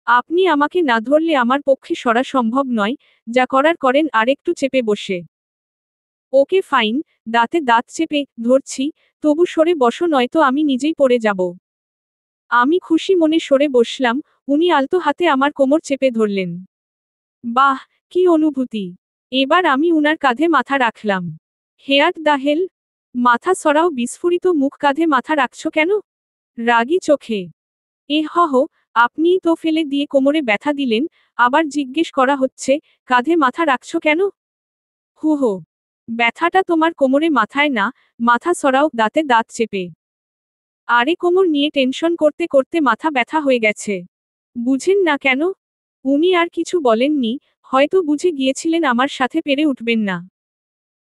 আপনি আমাকে না ধরলে আমার পক্ষে সরা সম্ভব নয়, যা করার করেন আরেকটু চেপে বসে। ওকে ফাইন, দাঁতে দাঁত চেপে ধরছি, তবু সরে বসো নয়তো আমি নিজেই পড়ে যাব। আমি খুশি মনে সরে বসলাম, উনি আলতো হাতে আমার কোমর চেপে ধরলেন। বাহ, কি অনুভূতি! এবার আমি উনার কাঁধে মাথা রাখলাম। Where the hell? মাথা সরাও বিস্ফোরিত মুখ, কাঁধে মাথা রাখছো কেন? রাগী চোখে। হ, আপনিই তো ফেলে দিয়ে কোমরে ব্যথা দিলেন, আবার জিজ্ঞেস করা হচ্ছে, কাঁধে মাথা রাখছো কেন? হু হো। ব্যথাটা তোমার কোমরে মাথায় না, মাথা সরাও, দাঁতে দাঁত চেপে। আরে কোমর নিয়ে টেনশন করতে করতে মাথা ব্যথা হয়ে গেছে। বুঝেন না কেন? উনি আর কিছু বলেননি, হয়তো বুঝে গিয়েছিলেন আমার সাথে পেরে উঠবেন না।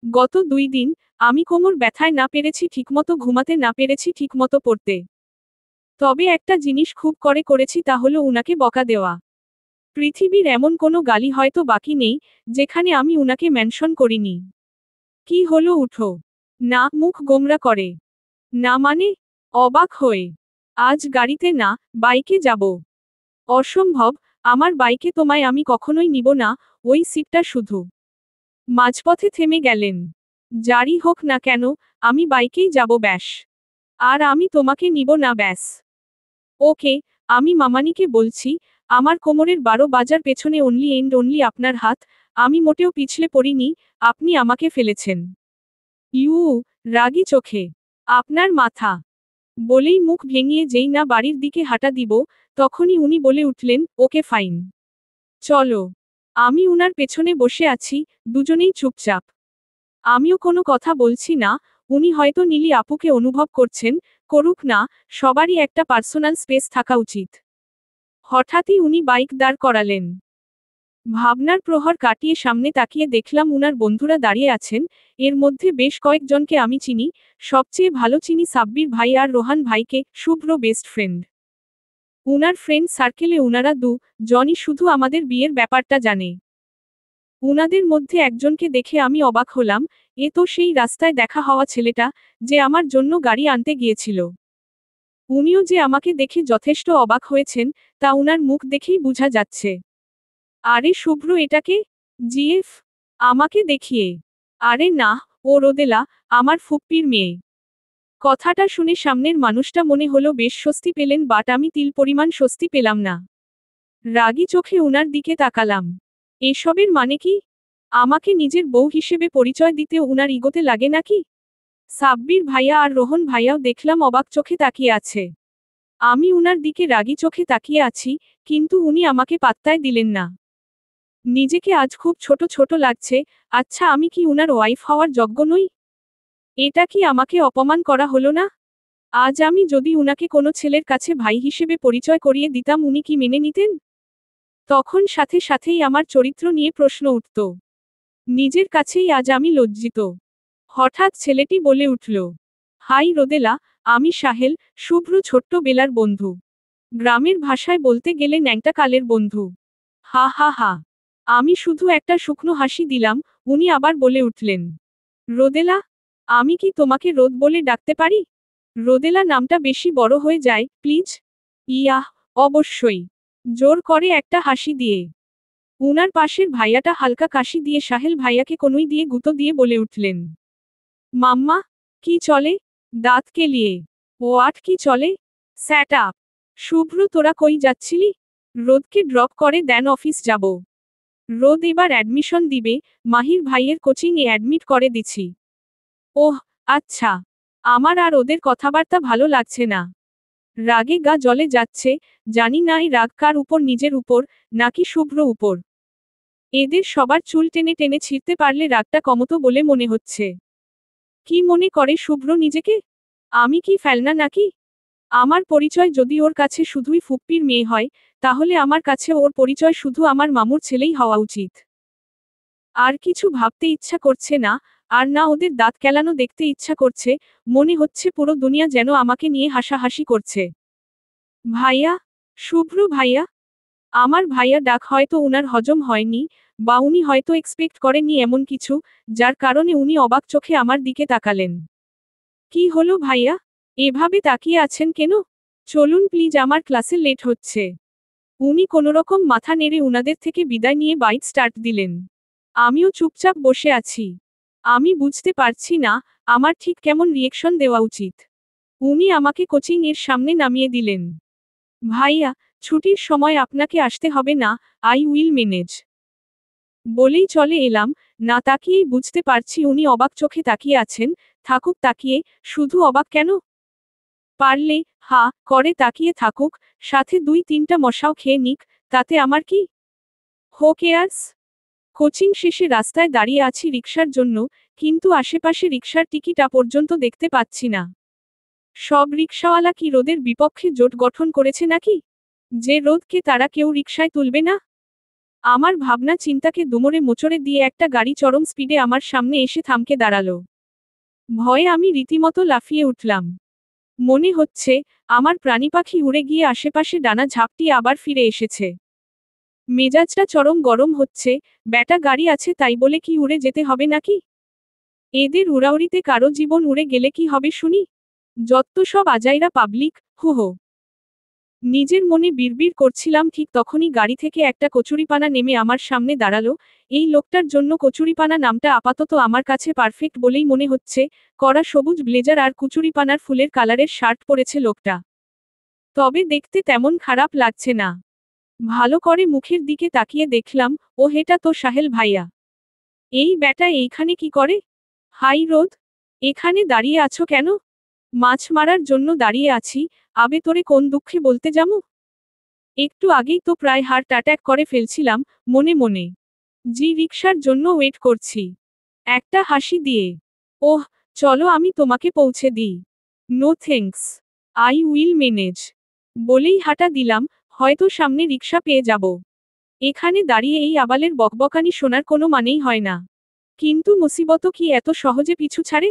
গত 2 দিন, আমি কোমর ব্যথায় না পেরেছি ঠিকমতো ঘুমাতে, না পেরেছি ঠিকমতো পড়তে। তবে একটা জিনিস খুব করেছি তা হলো উনাকে বকা দেওয়া। পৃথিবীর এমন কোনো গালি হয়তো বাকি নেই, যেখানে আমি উনাকে মেনশন করিনি। কি হলো উঠো। না, মুখ গোমরা করে। না মানে? অবাক হয়ে। আজ গাড়িতে না, বাইকে যাব। অসম্ভব, আমার বাইকে তোমায় আমি কখনোই নিব না, ওই সিটটা শুধু। মাঝপথে থেমে গেলেন। যারই হোক না কেন, আমি বাইকেই যাব ব্যাস। আর আমি তোমাকে নিব না ব্যাস। ওকে, আমি মামানিকে বলছি, আমার কোমরের 12 বাজার পেছনে অনলি এন্ড অনলি আপনার হাত, আমি মোটেও পিছলে পড়িনি, আপনি আমাকে ফেলেছেন। ইউ, রাগী চোখে। আপনার মাথা। বলেই মুখ ভেঙিয়ে যেই না বাড়ির দিকে হাঁটা দিব, তখনই উনি বলে উঠলেন, ওকে ফাইন। চলো। আমি উনার পেছনে বসে আছি, দুজনেই চুপচাপ। আমিও কোনো কথা বলছি না, উনি হয়তো নীলি আপুকে অনুভব করছেন, করুক না, সবারই একটা পার্সোনাল স্পেস থাকা উচিত। হঠাৎই উনি বাইক দাঁড় করালেন। ভাবনার প্রহর কাটিয়ে সামনে তাকিয়ে দেখলাম উনার বন্ধুরা দাঁড়িয়ে আছেন, এর মধ্যে বেশ কয়েকজনকে আমি চিনি, সবচেয়ে ভালো চিনি সাব্বির ভাই আর রোহান ভাইকে, শুভ্র বেস্ট ফ্রেন্ড। উনার ফ্রেন্ড সার্কেলে উনারা জনই শুধু আমাদের বিয়ের ব্যাপারটা জানে। উনাদের মধ্যে একজনকে দেখে আমি অবাক হলাম, এ তো সেই রাস্তায় দেখা হওয়া ছেলেটা, যে আমার জন্য গাড়ি আনতে গিয়েছিল। উনিও যে আমাকে দেখে যথেষ্ট অবাক হয়েছেন, তা উনার মুখ দেখেই বোঝা যাচ্ছে। আরে শুভ্র এটাকে? জিএফ? আমাকে দেখিয়ে। আরে না, ও রোদেলা, আমার ফুপ্পির মেয়ে। কথাটা শুনে সামনের মানুষটা মনে হলো বেশ স্বস্তি পেলেন, বাট আমি তিল পরিমাণ স্বস্তি পেলাম না। রাগী চোখে উনার দিকে তাকালাম। এসবের মানে কি? আমাকে নিজের বউ হিসেবে পরিচয় দিতেও উনার ইগোতে লাগে নাকি? সাব্বির ভাইয়া আর রোহন ভাইয়াও দেখলাম অবাক চোখে তাকিয়ে আছে। আমি উনার দিকে রাগী চোখে তাকিয়ে আছি, কিন্তু উনি আমাকে পাত্তাই দিলেন না। নিজেকে আজ খুব ছোট ছোট লাগছে। আচ্ছা, আমি কি উনার ওয়াইফ হওয়ার যোগ্য নই? এটা কি আমাকে অপমান করা হলো না? আজ আমি যদি উনাকে কোনো ছেলের কাছে ভাই হিসেবে পরিচয় করিয়ে দিতাম, উনি কি মেনে নিতেন? তখন সাথে সাথেই আমার চরিত্র নিয়ে প্রশ্ন উঠত। নিজের কাছেই আজ আমি লজ্জিত। হঠাৎ ছেলেটি বলে উঠল, হাই রোদেলা, আমি সাহেল, শুভ্র ছোট্ট বেলার বন্ধু। গ্রামের ভাষায় বলতে গেলে ন্যাংটা কালের বন্ধু। হা হা হা। আমি শুধু একটা শুকনো হাসি দিলাম। উনি আবার বলে উঠলেন, রোদেলা, আমি কি তোমাকে রোদ বলে ডাকতে পারি? রোদেলা নামটা বেশি বড় হয়ে যায়, প্লিজ। ইয়াহ, অবশ্যই। জোর করে একটা হাসি দিয়ে। উনার পাশের ভাইয়াটা হালকা কাশি দিয়ে সাহেল ভাইয়াকে কনুই দিয়ে গুঁতো দিয়ে বলে উঠলেন, মাম্মা, কি চলে? দাঁত কেলিয়ে। হোয়াট কি চলে? স্যাট আপ। শুভ্র, তোরা কই যাচ্ছিলি? রোদকে ড্রপ করে দেন, অফিস যাব। রোদ এবার অ্যাডমিশন দিবে, মাহির ভাইয়ের কোচিংয়ে অ্যাডমিট করে দিছি। ওহ, আচ্ছা। আমার আর ওদের কথাবার্তা ভালো লাগছে না। রাগে গা জ্বলে যাচ্ছে। জানি না এই রাগ কার উপর, নিজের উপর নাকি শুভ্র উপর। এদের সবার চুল টেনে টেনে ছিঁড়তে পারলে রাগটা কমতো বলে মনে হচ্ছে। কি মনে করে শুভ্র নিজেকে? আমি কি ফেলনা নাকি? আমার পরিচয় যদি ওর কাছে শুধুই ফুপ্পির মেয়ে হয়, তাহলে আমার কাছে ওর পরিচয় শুধু আমার মামুর ছেলেই হওয়া উচিত। আর কিছু ভাবতে ইচ্ছা করছে না, আর না ওদের দাঁত কেলানো দেখতে ইচ্ছা করছে। মনে হচ্ছে পুরো দুনিয়া যেন আমাকে নিয়ে হাসাহাসি করছে। ভাইয়া, শুভ্র ভাইয়া। আমার ভাইয়া ডাক হয়তো উনার হজম হয়নি, বা উনি হয়তো এক্সপেক্ট করেননি এমন কিছু, যার কারণে উনি অবাক চোখে আমার দিকে তাকালেন। কি হলো ভাইয়া? এভাবে তাকিয়ে আছেন কেন? চলুন প্লিজ, আমার ক্লাসে লেট হচ্ছে। উনি কোনোরকম মাথা নেড়ে উনাদের থেকে বিদায় নিয়ে বাইক স্টার্ট দিলেন। আমিও চুপচাপ বসে আছি। আমি বুঝতে পারছি না আমার ঠিক কেমন রিয়েকশন দেওয়া উচিত। উনি আমাকে কোচিং এর সামনে নামিয়ে দিলেন। ভাইয়া, ছুটির সময় আপনাকে আসতে হবে না, আই উইল ম্যানেজ। বলেই চলে এলাম। না তাকিয়েই বুঝতে পারছি উনি অবাক চোখে তাকিয়ে আছেন। থাকুক তাকিয়ে, শুধু অবাক কেন? পারলে হা করে তাকিয়ে থাকুক, সাথে 2-3টা মশাও খেয়ে নিক, তাতে আমার কি? হো কেয়ার্স? কোচিং শেষে রাস্তায় দাঁড়িয়ে আছি রিকশার জন্য, কিন্তু আশেপাশে রিকশার টিকিটা পর্যন্ত দেখতে পাচ্ছি না। সব রিকশাওয়ালা কি রোদের বিপক্ষে জোট গঠন করেছে নাকি? যে রোদকে তারা কেউ রিকশায় তুলবে না? আমার ভাবনা চিন্তাকে দুমড়ে মোচড়ে দিয়ে একটা গাড়ি চরম স্পিডে আমার সামনে এসে থামকে দাঁড়ালো। ভয়ে আমি রীতিমতো লাফিয়ে উঠলাম। মনে হচ্ছে আমার প্রাণীপাখি উড়ে গিয়ে আশেপাশে ডানা ঝাপটিয়ে আবার ফিরে এসেছে। মেজাজটা চরম গরম হচ্ছে। ব্যাটা গাড়ি আছে তাই বলে কি উড়ে যেতে হবে নাকি? এদের উড়াউড়িতে কারো জীবন উড়ে গেলে কি হবে শুনি? যত সব আজাইরা পাবলিক, হু হো। নিজের মনে বিড়বিড় করছিলাম, ঠিক তখনই গাড়ি থেকে একটা কচুরিপানা নেমে আমার সামনে দাঁড়ালো। এই লোকটার জন্য কচুরিপানা নামটা আপাতত আমার কাছে পারফেক্ট বলেই মনে হচ্ছে। কড়া সবুজ ব্লেজার আর কচুরিপানার ফুলের কালারের শার্ট পরেছে লোকটা। তবে দেখতে তেমন খারাপ লাগছে না। ভালো করে মুখের দিকে তাকিয়ে দেখলাম, ও হেটা তো সাহেল ভাইয়া। এই ব্যাটা এইখানে কি করে? হাই রোদ, এখানে দাঁড়িয়ে আছো কেন? মাছ মারার জন্য দাঁড়িয়ে আছি। আবে তোরে কোন দুঃখে বলতে যামু? একটু আগেই তো প্রায় হার্ট অ্যাটাক করে ফেলছিলাম, মনে মনে। জি রিকশার জন্য ওয়েট করছি। একটা হাসি দিয়ে। ওহ, চলো আমি তোমাকে পৌঁছে দিই। No thanks, I will manage. বলেই হাঁটা দিলাম, হয়তো সামনে রিকশা পেয়ে যাব। এখানে দাঁড়িয়ে এই আবালের বকবকানি শোনার কোনো মানেই হয় না। কিন্তু মুসিবত কি এত সহজে পিছু ছাড়ে?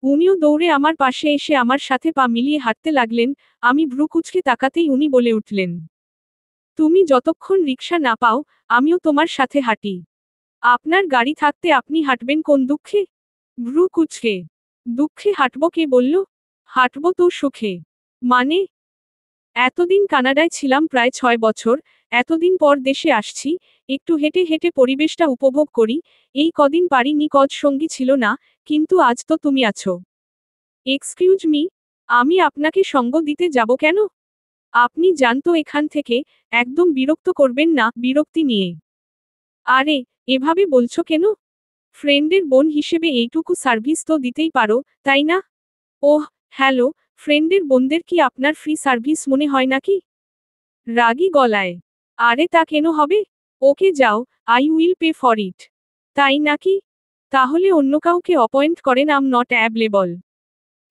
উনিও দৌড়ে আমার পাশে এসে আমার সাথে পা মিলিয়ে হাঁটতে লাগলেন। আমি ভ্রু কুঁচকে তাকাতেই উনি বলে উঠলেন, তুমি যতক্ষণ রিকশা না পাও, আমিও তোমার সাথে হাঁটি। আপনার গাড়ি থাকতে আপনি হাঁটবেন কোন দুঃখে? ভ্রু কুঁচকে। দুঃখে হাঁটব কে বলল? হাঁটব তো সুখে। মানে? এতদিন কানাডায় ছিলাম প্রায় 6 বছর, এতদিন পর দেশে আসছি, একটু হেঁটে হেঁটে পরিবেশটা উপভোগ করি। এই কদিন পারিনি, কজ সঙ্গী ছিল না, কিন্তু আজ তো তুমি আছো। এক্সকিউজ মি, আমি আপনাকে সঙ্গ দিতে যাব কেন? আপনি জানতো এখান থেকে, একদম বিরক্ত করবেন না, বিরক্তি নিয়ে। আরে, এভাবে বলছো কেন? ফ্রেন্ডের বোন হিসেবে এইটুকু সার্ভিস তো দিতেই পারো, তাই না? ওহ, হ্যালো, ফ্রেন্ডের বোনদের কি আপনার ফ্রি সার্ভিস মনে হয় নাকি? রাগী গলায়। আরে তা কেন হবে? ওকে যাও, I will pay for it. তাই নাকি? তাহলে অন্য কাউকে অপয়েন্ট করেন, আম নট অ্যাভেলেবল।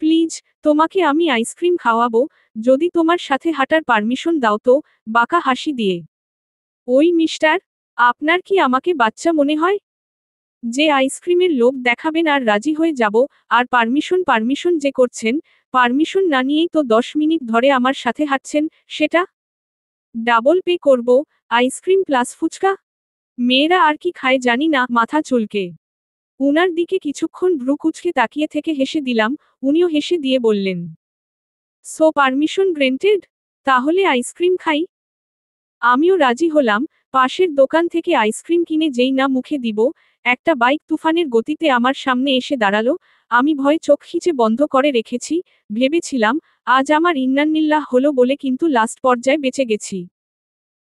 প্লিজ, তোমাকে আমি আইসক্রিম খাওয়াবো, যদি তোমার সাথে হাঁটার পারমিশন দাও তো, বাঁকা হাসি দিয়ে। ওই মিস্টার, আপনার কি আমাকে বাচ্চা মনে হয়? যে আইসক্রিমের লোভ দেখাবেন আর রাজি হয়ে যাব, আর পারমিশন যে করছেন, পারমিশন না নিয়েই তো 10 মিনিট ধরে আমার সাথে হাঁটছেন, সেটা ডাবল পে করব, আইসক্রিম প্লাস ফুচকা? মেয়েরা আর কি খায় জানি না, মাথা চুলকে। উনার দিকে কিছুক্ষণ ভ্রু কুঁচকে তাকিয়ে থেকে হেসে দিলাম, উনিও হেসে দিয়ে বললেন, সো পারমিশন গ্রেন্টেড, তাহলে আইসক্রিম খাই। আমিও রাজি হলাম। পাশের দোকান থেকে আইসক্রিম কিনে যেই না মুখে দিব, একটা বাইক তুফানের গতিতে আমার সামনে এসে দাঁড়ালো। আমি ভয়ে চোখ খিচে বন্ধ করে রেখেছি, ভেবেছিলাম আজ আমার ইন্নান্নিল্লাহ হলো বলে, কিন্তু লাস্ট পর্যায়ে বেঁচে গেছি।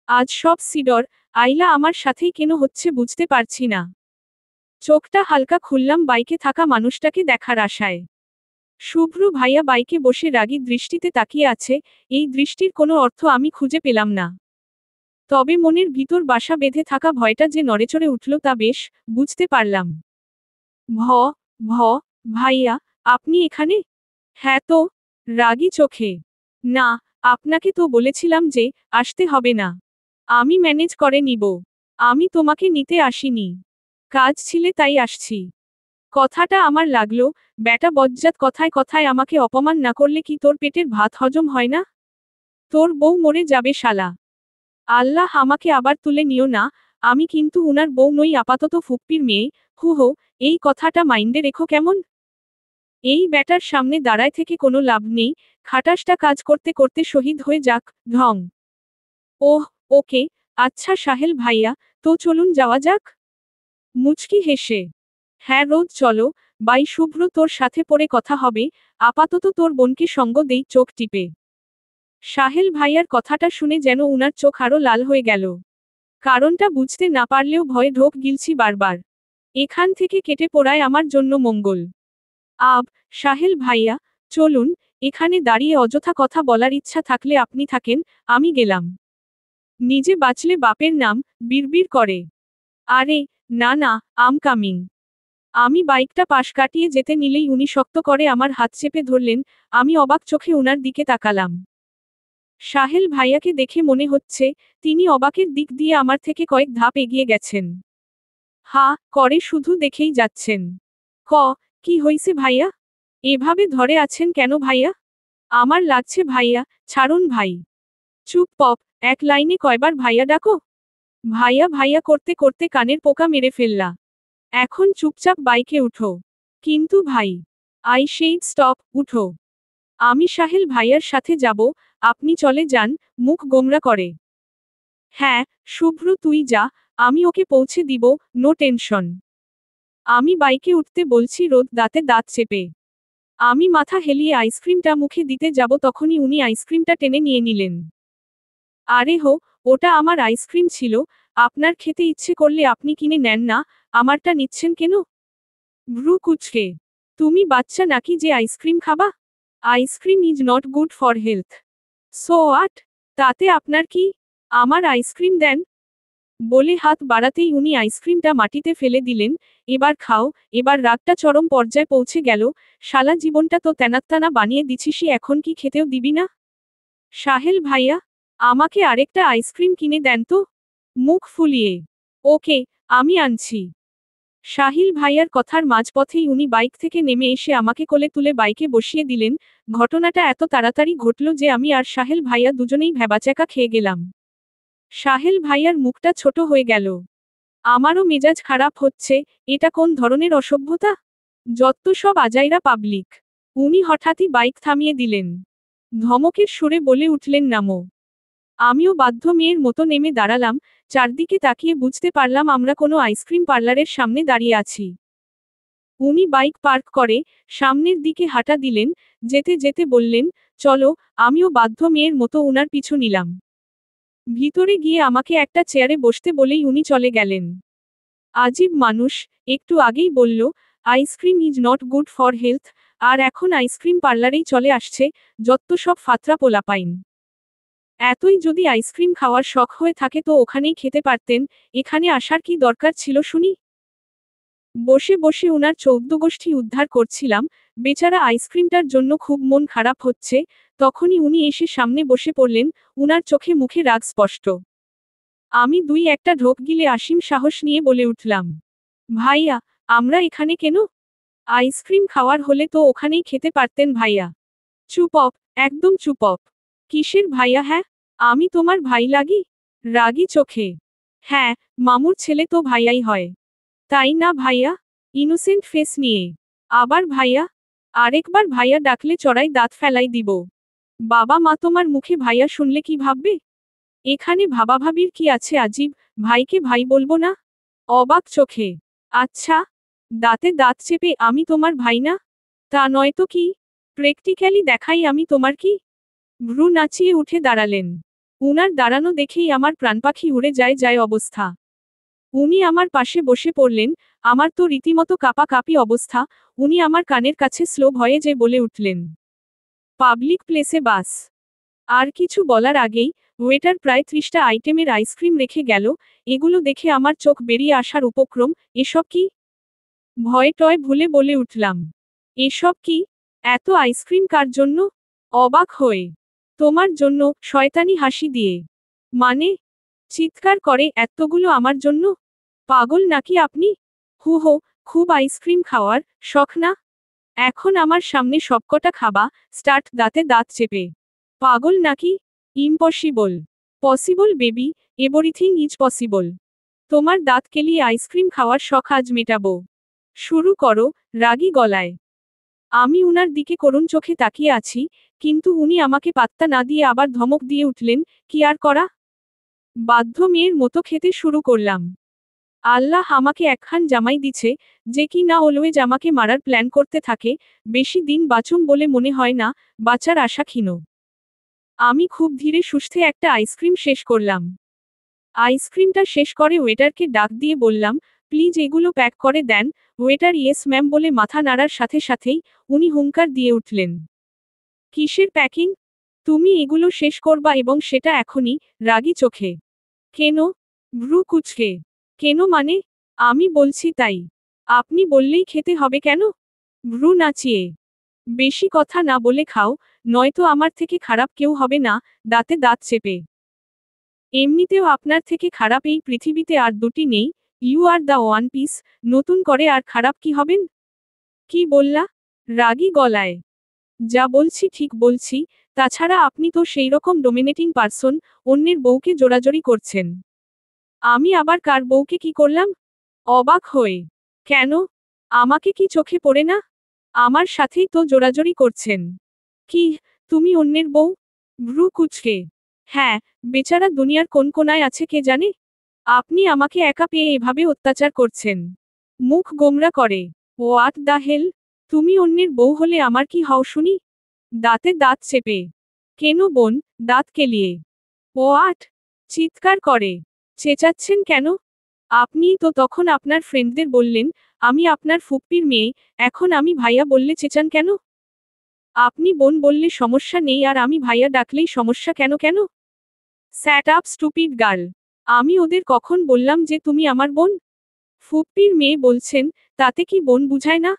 আজ সব সিডর আইলা আমার সাথেই কেন হচ্ছে বুঝতে পারছি না। চোখটা হালকা খুললাম বাইকে থাকা মানুষটাকে দেখার আশায়। শুভ্র ভাইয়া বাইকে বসে রাগী দৃষ্টিতে তাকিয়ে আছে, এই দৃষ্টির কোনো অর্থ আমি খুঁজে পেলাম না। তবে মনের ভিতর বাসা বেঁধে থাকা ভয়টা যে নড়েচড়ে উঠল তা বেশ বুঝতে পারলাম। ভ ভ ভাইয়া, আপনি এখানে? হ্যাঁ তো, রাগী চোখে। না, আপনাকে তো বলেছিলাম যে আসতে হবে না। আমি ম্যানেজ করে নিব। আমি তোমাকে নিতে আসিনি। কাজ ছিলে তাই আসছি। কথাটা আমার লাগলো, ব্যাটা বজ্জাত কথায় কথায় আমাকে অপমান না করলে কি তোর পেটের ভাত হজম হয় না? তোর বউ মরে যাবে শালা। আল্লাহ আমাকে আবার তুলে নিও না, আমি কিন্তু উনার বউ নই, আপাতত ফুপ্পির মেয়ে। হু, এই কথাটা মাইন্ডে রেখো কেমন? এই ব্যাটার সামনে দাঁড়ায় থেকে কোনো লাভ নেই, খাটাসটা কাজ করতে করতে শহীদ হয়ে যাক, ঢং। ওহ, ওকে, আচ্ছা সাহেল ভাইয়া, তো চলুন যাওয়া যাক। মুচকি হেসে। হ্যাঁ রোজ চলো, বাই শুভ্র, তোর সাথে পরে কথা হবে, আপাতত তোর বোনকে সঙ্গ দেই চোখ টিপে। সাহেল ভাইয়ার কথাটা শুনে যেন উনার চোখ আরো লাল হয়ে গেল। কারণটা বুঝতে না পারলেও ভয়ে ঢোক গিলছি বারবার। এখান থেকে কেটে পড়ায় আমার জন্য মঙ্গল। সাহেল ভাইয়া, চলুন, এখানে দাঁড়িয়ে অযথা কথা বলার ইচ্ছা থাকলে আপনি থাকেন, আমি গেলাম। নিজে বাঁচলে বাপের নাম, বিড়বিড় করে। আরে, না না, আম কামিং। আমি বাইকটা পাশ কাটিয়ে যেতে নিলেই উনি শক্ত করে আমার হাত চেপে ধরলেন, আমি অবাক চোখে উনার দিকে তাকালাম। সাহেল ভাইয়াকে দেখে মনে হচ্ছে, তিনি অবাকের দিক দিয়ে আমার থেকে কয়েক ধাপ এগিয়ে গেছেন। হা করে শুধু দেখেই যাচ্ছেন। কি হইছে ভাইয়া? এভাবে ধরে আছেন কেন ভাইয়া? আমার লাগছে ভাইয়া, ছাড়ুন ভাই। চুপ পপ, এক লাইনে কয়বার ভাইয়া ডাকো? ভাইয়া ভাইয়া করতে করতে কানের পোকা মেরে ফেললা। এখন চুপচাপ বাইকে উঠো। কিন্তু ভাই, আই সেইড স্টপ, উঠো। আমি সাহেল ভাইয়ার সাথে যাব, আপনি চলে যান, মুখ গোমরা করে। হ্যাঁ, শুভ্র তুই যা, আমি ওকে পৌঁছে দিব, নো টেনশন। আমি বাইকে উঠতে বলছি রোদ দাঁতে দাঁত চেপে। আমি মাথা হেলিয়ে আইসক্রিমটা মুখে দিতে যাব তখনই উনি আইসক্রিমটা টেনে নিয়ে নিলেন। আরে হো, ওটা আমার আইসক্রিম ছিল, আপনার খেতে ইচ্ছে করলে আপনি কিনে নেন না, আমারটা নিচ্ছেন কেন? ভ্রু কুচকে। তুমি বাচ্চা নাকি যে আইসক্রিম খাবা? Ice cream is not good for health. So what? তাতে আপনার কি? আমার আইসক্রিম দেন। বলে হাত বাড়াতেই উনি আইসক্রিমটা মাটিতে ফেলে দিলেন, এবার খাও। এবার রাগটা চরম পর্যায়ে পৌঁছে গেল, শালা জীবনটা তো তেনাত্তানা বানিয়ে দিছিসই, এখন কি খেতেও দিবি না? সাহেল ভাইয়া, আমাকে আরেকটা আইসক্রিম কিনে দেন তো। মুখ ফুলিয়ে। ওকে, আমি আনছি। সাহিল ভাইয়ার কথার মাঝপথেই উনি বাইক থেকে নেমে এসে আমাকে কোলে তুলে বাইকে বসিয়ে দিলেন। ঘটনাটা এত তাড়াতাড়ি ঘটল যে আমি আর সাহেল ভাইয়া দুজনেই ভ্যাবাচ্যাকা খেয়ে গেলাম। সাহেল ভাইয়ার মুখটা ছোট হয়ে গেল। আমারও মেজাজ খারাপ হচ্ছে, এটা কোন ধরনের অসভ্যতা? যত সব আজাইরা পাবলিক। উনি হঠাৎই বাইক থামিয়ে দিলেন। ধমকের সুরে বলে উঠলেন নামো। আমিও বাধ্য মেয়ের মতো নেমে দাঁড়ালাম, চারদিকে তাকিয়ে বুঝতে পারলাম আমরা কোনো আইসক্রিম পার্লারের সামনে দাঁড়িয়ে আছি। উনি বাইক পার্ক করে সামনের দিকে হাঁটা দিলেন, যেতে যেতে বললেন, চলো। আমিও বাধ্য মেয়ের মতো উনার পিছু নিলাম। ভিতরে গিয়ে আমাকে একটা চেয়ারে বসতে বলেই উনি চলে গেলেন। আজীব মানুষ, একটু আগেই বলল, ice cream is not good for health, আর এখন আইসক্রিম পার্লারেই চলে আসছে যত সব ফাত্রা পোলাপাইন। এতই যদি আইসক্রিম খাওয়ার শখ হয়ে থাকে তো ওখানেই খেতে পারতেন, এখানে আসার কি দরকার ছিল শুনি। বসে বসে উনার 14 গোষ্ঠী উদ্ধার করছিলাম, বেচারা আইসক্রিমটার জন্য খুব মন খারাপ হচ্ছে, তখনই উনি এসে সামনে বসে পড়লেন, উনার চোখে মুখে রাগ স্পষ্ট। আমি দুই একটা ঢোক গিলে অসীম সাহস নিয়ে বলে উঠলাম, ভাইয়া, আমরা এখানে কেন? আইসক্রিম খাওয়ার হলে তো ওখানেই খেতে পারতেন ভাইয়া। চুপ অপ, একদম চুপ অপ। কিসের ভাইয়া? হ্যাঁ, আমি তোমার ভাই লাগি? রাগী চোখে। হ্যাঁ, মামুর ছেলে তো ভাইয়াই হয়, তাই না ভাইয়া? ইনোসেন্ট ফেস নিয়ে আবার ভাইয়া? আরেকবার ভাইয়া ডাকলে চড়াই দাঁত ফেলাই দিব। বাবা মা তোমার মুখে ভাইয়া শুনলে কি ভাববে? এখানে ভাবাভাবির কি আছে আজীব, ভাইকে ভাই বলবো না? অবাক চোখে। আচ্ছা, দাঁতে দাঁত চেপে আমি তোমার ভাই না? তা নয়তো কি? প্র্যাকটিক্যালি দেখাই আমি তোমার কি? ভ্রু নাচিয়ে উঠে দাঁড়ালেন। উনার দাঁড়ানো দেখেই আমার প্রাণপাখি উড়ে যায় অবস্থা। উনি আমার পাশে বসে পড়লেন, আমার তো রীতিমতো কাঁপাকাঁপি অবস্থা, উনি আমার কানের কাছে স্লো ভয়েজে বলে উঠলেন, পাবলিক প্লেসে বাস। আর কিছু বলার আগেই ওয়েটার প্রায় 30টা আইটেমের আইসক্রিম রেখে গেল, এগুলো দেখে আমার চোখ বেরিয়ে আসার উপক্রম। এসব কি? ভয় টয় ভুলে বলে উঠলাম, এসব কি? এত আইসক্রিম কার জন্য? অবাক হয়ে, তোমার জন্য, শয়তানি হাসি দিয়ে। মানে? চিৎকার করে, এতগুলো আমার জন্য? পাগল নাকি আপনি? হু হো, খুব আইসক্রিম খাওয়ার শখ না? এখন আমার সামনে সবকটা খাবা, স্টার্ট দাঁতে দাঁত চেপে। পাগল নাকি? Impossible. Possible baby, everything is possible. তোমার দাঁত কেলিয়ে আইসক্রিম খাওয়ার শখ আজ মেটাবো। শুরু করো, রাগী গলায়। আমি উনার দিকে করুণ চোখে তাকিয়ে আছি, কিন্তু উনি আমাকে পাত্তা না দিয়ে আবার ধমক দিয়ে উঠলেন, কি আর করা? বাধ্য মেয়ের মতো খেতে শুরু করলাম। আল্লাহ আমাকে একখান জামাই দিছে, যে কি না অলওয়েজ আমাকে মারার প্ল্যান করতে থাকে, বেশি দিন বাঁচুম বলে মনে হয় না, বাঁচার আশা ক্ষীণ। আমি খুব ধীরে সুস্থে একটা আইসক্রিম শেষ করলাম। আইসক্রিমটা শেষ করে ওয়েটারকে ডাক দিয়ে বললাম, প্লিজ এগুলো প্যাক করে দেন। ওয়েটার ইয়েস ম্যাম বলে মাথা নাড়ার সাথে সাথেই উনি হুঙ্কার দিয়ে উঠলেন, কিসের প্যাকিং? তুমি এগুলো শেষ করবা এবং সেটা এখনই। রাগী চোখে। কেন? ভ্রু কুঁচকে। কেন মানে? আমি বলছি তাই। আপনি বললেই খেতে হবে কেন? ভ্রু নাচিয়ে। বেশি কথা না বলে খাও, নয়তো আমার থেকে খারাপ কেউ হবে না। দাঁতে দাঁত চেপে। এমনিতেও আপনার থেকে খারাপ এই পৃথিবীতে আর দুটি নেই, you are the one piece, নতুন করে আর খারাপ কি হবেন? কি বললা? রাগী গলায়। যা বলছি ঠিক বলছি, তাছাড়া আপনি তো সেইরকম ডোমিনেটিং পারসন, অন্যের বউকে জোরাজোরি করছেন। আমি আবার কার বউকে কি করলাম? অবাক হয়ে। কেন? আমাকে কি চোখে পড়ে না? আমার সাথেই তো জোরাজোরি করছেন। কি, তুমি অন্যের বউ? ভ্রু কুঁচকে। হ্যাঁ, বেচারা দুনিয়ার কোন কোনায় আছে কে জানে? আপনি আমাকে একা পেয়ে এভাবে অত্যাচার করছেন। মুখ গোমরা করে। What the hell? তুমি অন্যের বউ হলে আমার কি হও শুনি? দাঁতে দাঁত চেপে। কেন বোন, দাঁত কেলিয়ে? হোয়াট? চিৎকার করে। চেঁচাচ্ছেন কেন? আপনিই তো তখন আপনার ফ্রেন্ডদের বললেন, আমি আপনার ফুপ্পির মেয়ে, এখন আমি ভাইয়া বললে চেঁচান কেন? আপনি বোন বললে সমস্যা নেই আর আমি ভাইয়া ডাকলেই সমস্যা কেন কেন? স্যাট আপ স্টুপিড গার্ল। আমি ওদের কখন বললাম যে তুমি আমার বোন? ফুপ্পির মেয়ে বলছেন, তাতে কি বোন বুঝায় না?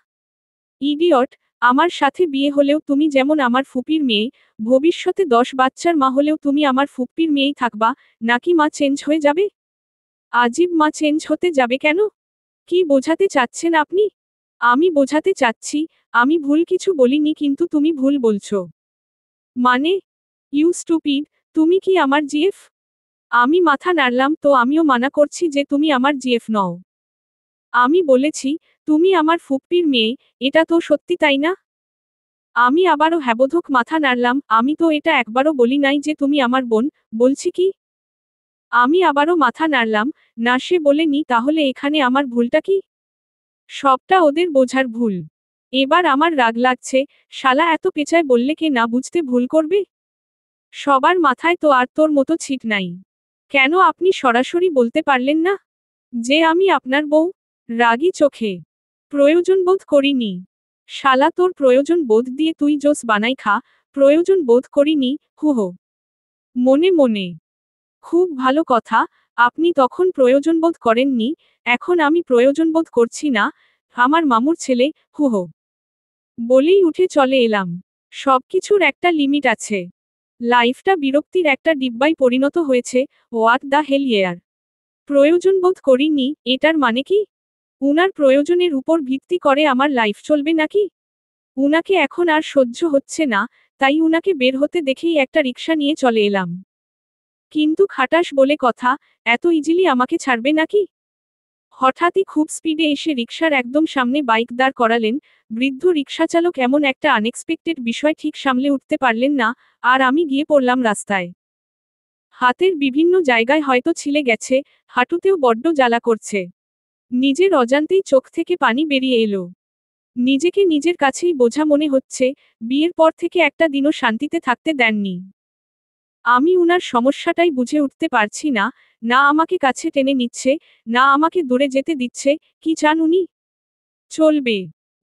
ইডিয়ট, আমার সাথে বিয়ে হলেও তুমি যেমন আমার ফুপির মেয়ে, ভবিষ্যতে 10 বাচ্চার মা হলেও তুমি আমার ফুপ্পির মেয়েই থাকবা, নাকি মা চেঞ্জ হয়ে যাবে? আজীব, মা চেঞ্জ হতে যাবে কেন? কি বোঝাতে চাচ্ছেন আপনি? আমি বোঝাতে চাচ্ছি, আমি ভুল কিছু বলিনি কিন্তু তুমি ভুল বলছো। মানে? ইউ স্টুপিড, তুমি কি আমার জিএফ? আমি মাথা নাড়লাম, তো আমিও মানা করছি যে তুমি আমার জিএফ নও। আমি বলেছি, তুমি আমার ফুপ্পির মেয়ে, এটা তো সত্যি তাই না? আমি আবারও হ্যাবোধক মাথা নাড়লাম, আমি তো এটা একবারও বলি নাই যে তুমি আমার বোন, বলছি কি? আমি আবারও মাথা নাড়লাম, না সে বলেনি, তাহলে এখানে আমার ভুলটা কি? সবটা ওদের বোঝার ভুল। এবার আমার রাগ লাগছে, শালা এত পেঁচায় বললে কে না বুঝতে ভুল করবে? সবার মাথায় তো আর তোর মতো ছিট নাই। কেন আপনি সরাসরি বলতে পারলেন না যে আমি আপনার বউ? রাগী চোখে। প্রয়োজন বোধ করিনি। শালা তোর প্রয়োজন বোধ দিয়ে তুই জোস বানাই খা, প্রয়োজন বোধ করিনি, হুহো। মনে মনে, খুব ভালো কথা, আপনি তখন প্রয়োজনবোধ করেননি, এখন আমি প্রয়োজনবোধ করছি না, আমার মামুর ছেলে, হুহো। বলেই উঠে চলে এলাম। সবকিছুর একটা লিমিট আছে। লাইফটা বিরক্তির একটা ডিব্বায় পরিণত হয়েছে, হোয়াট দ্য হেল ইয়ার। প্রয়োজনবোধ করিনি, এটার মানে কি? উনার প্রয়োজনের উপর ভিত্তি করে আমার লাইফ চলবে নাকি? উনাকে এখন আর সহ্য হচ্ছে না, তাই উনাকে বের হতে দেখেই একটা রিকশা নিয়ে চলে এলাম। কিন্তু খাটাস বলে কথা, এত ইজিলি আমাকে ছাড়বে নাকি? হঠাৎই খুব স্পিডে এসে রিকশার একদম সামনে বাইক দাঁড় করালেন, বৃদ্ধ রিকশাচালক এমন একটা আনএক্সপেক্টেড বিষয় ঠিক সামলে উঠতে পারলেন না, আর আমি গিয়ে পড়লাম রাস্তায়। হাতের বিভিন্ন জায়গায় হয়তো ছিলে গেছে, হাঁটুতেও বড্ড জ্বালা করছে। নিজের অজান্তেই চোখ থেকে পানি বেরিয়ে এলো। নিজেকে নিজের কাছেই বোঝা মনে হচ্ছে, বিয়ের পর থেকে একটা দিনও শান্তিতে থাকতে দেননি। আমি উনার সমস্যাটাই বুঝে উঠতে পারছি না, না আমাকে কাছে টেনে নিচ্ছে, না আমাকে দূরে যেতে দিচ্ছে, কি চান উনি? চলবে।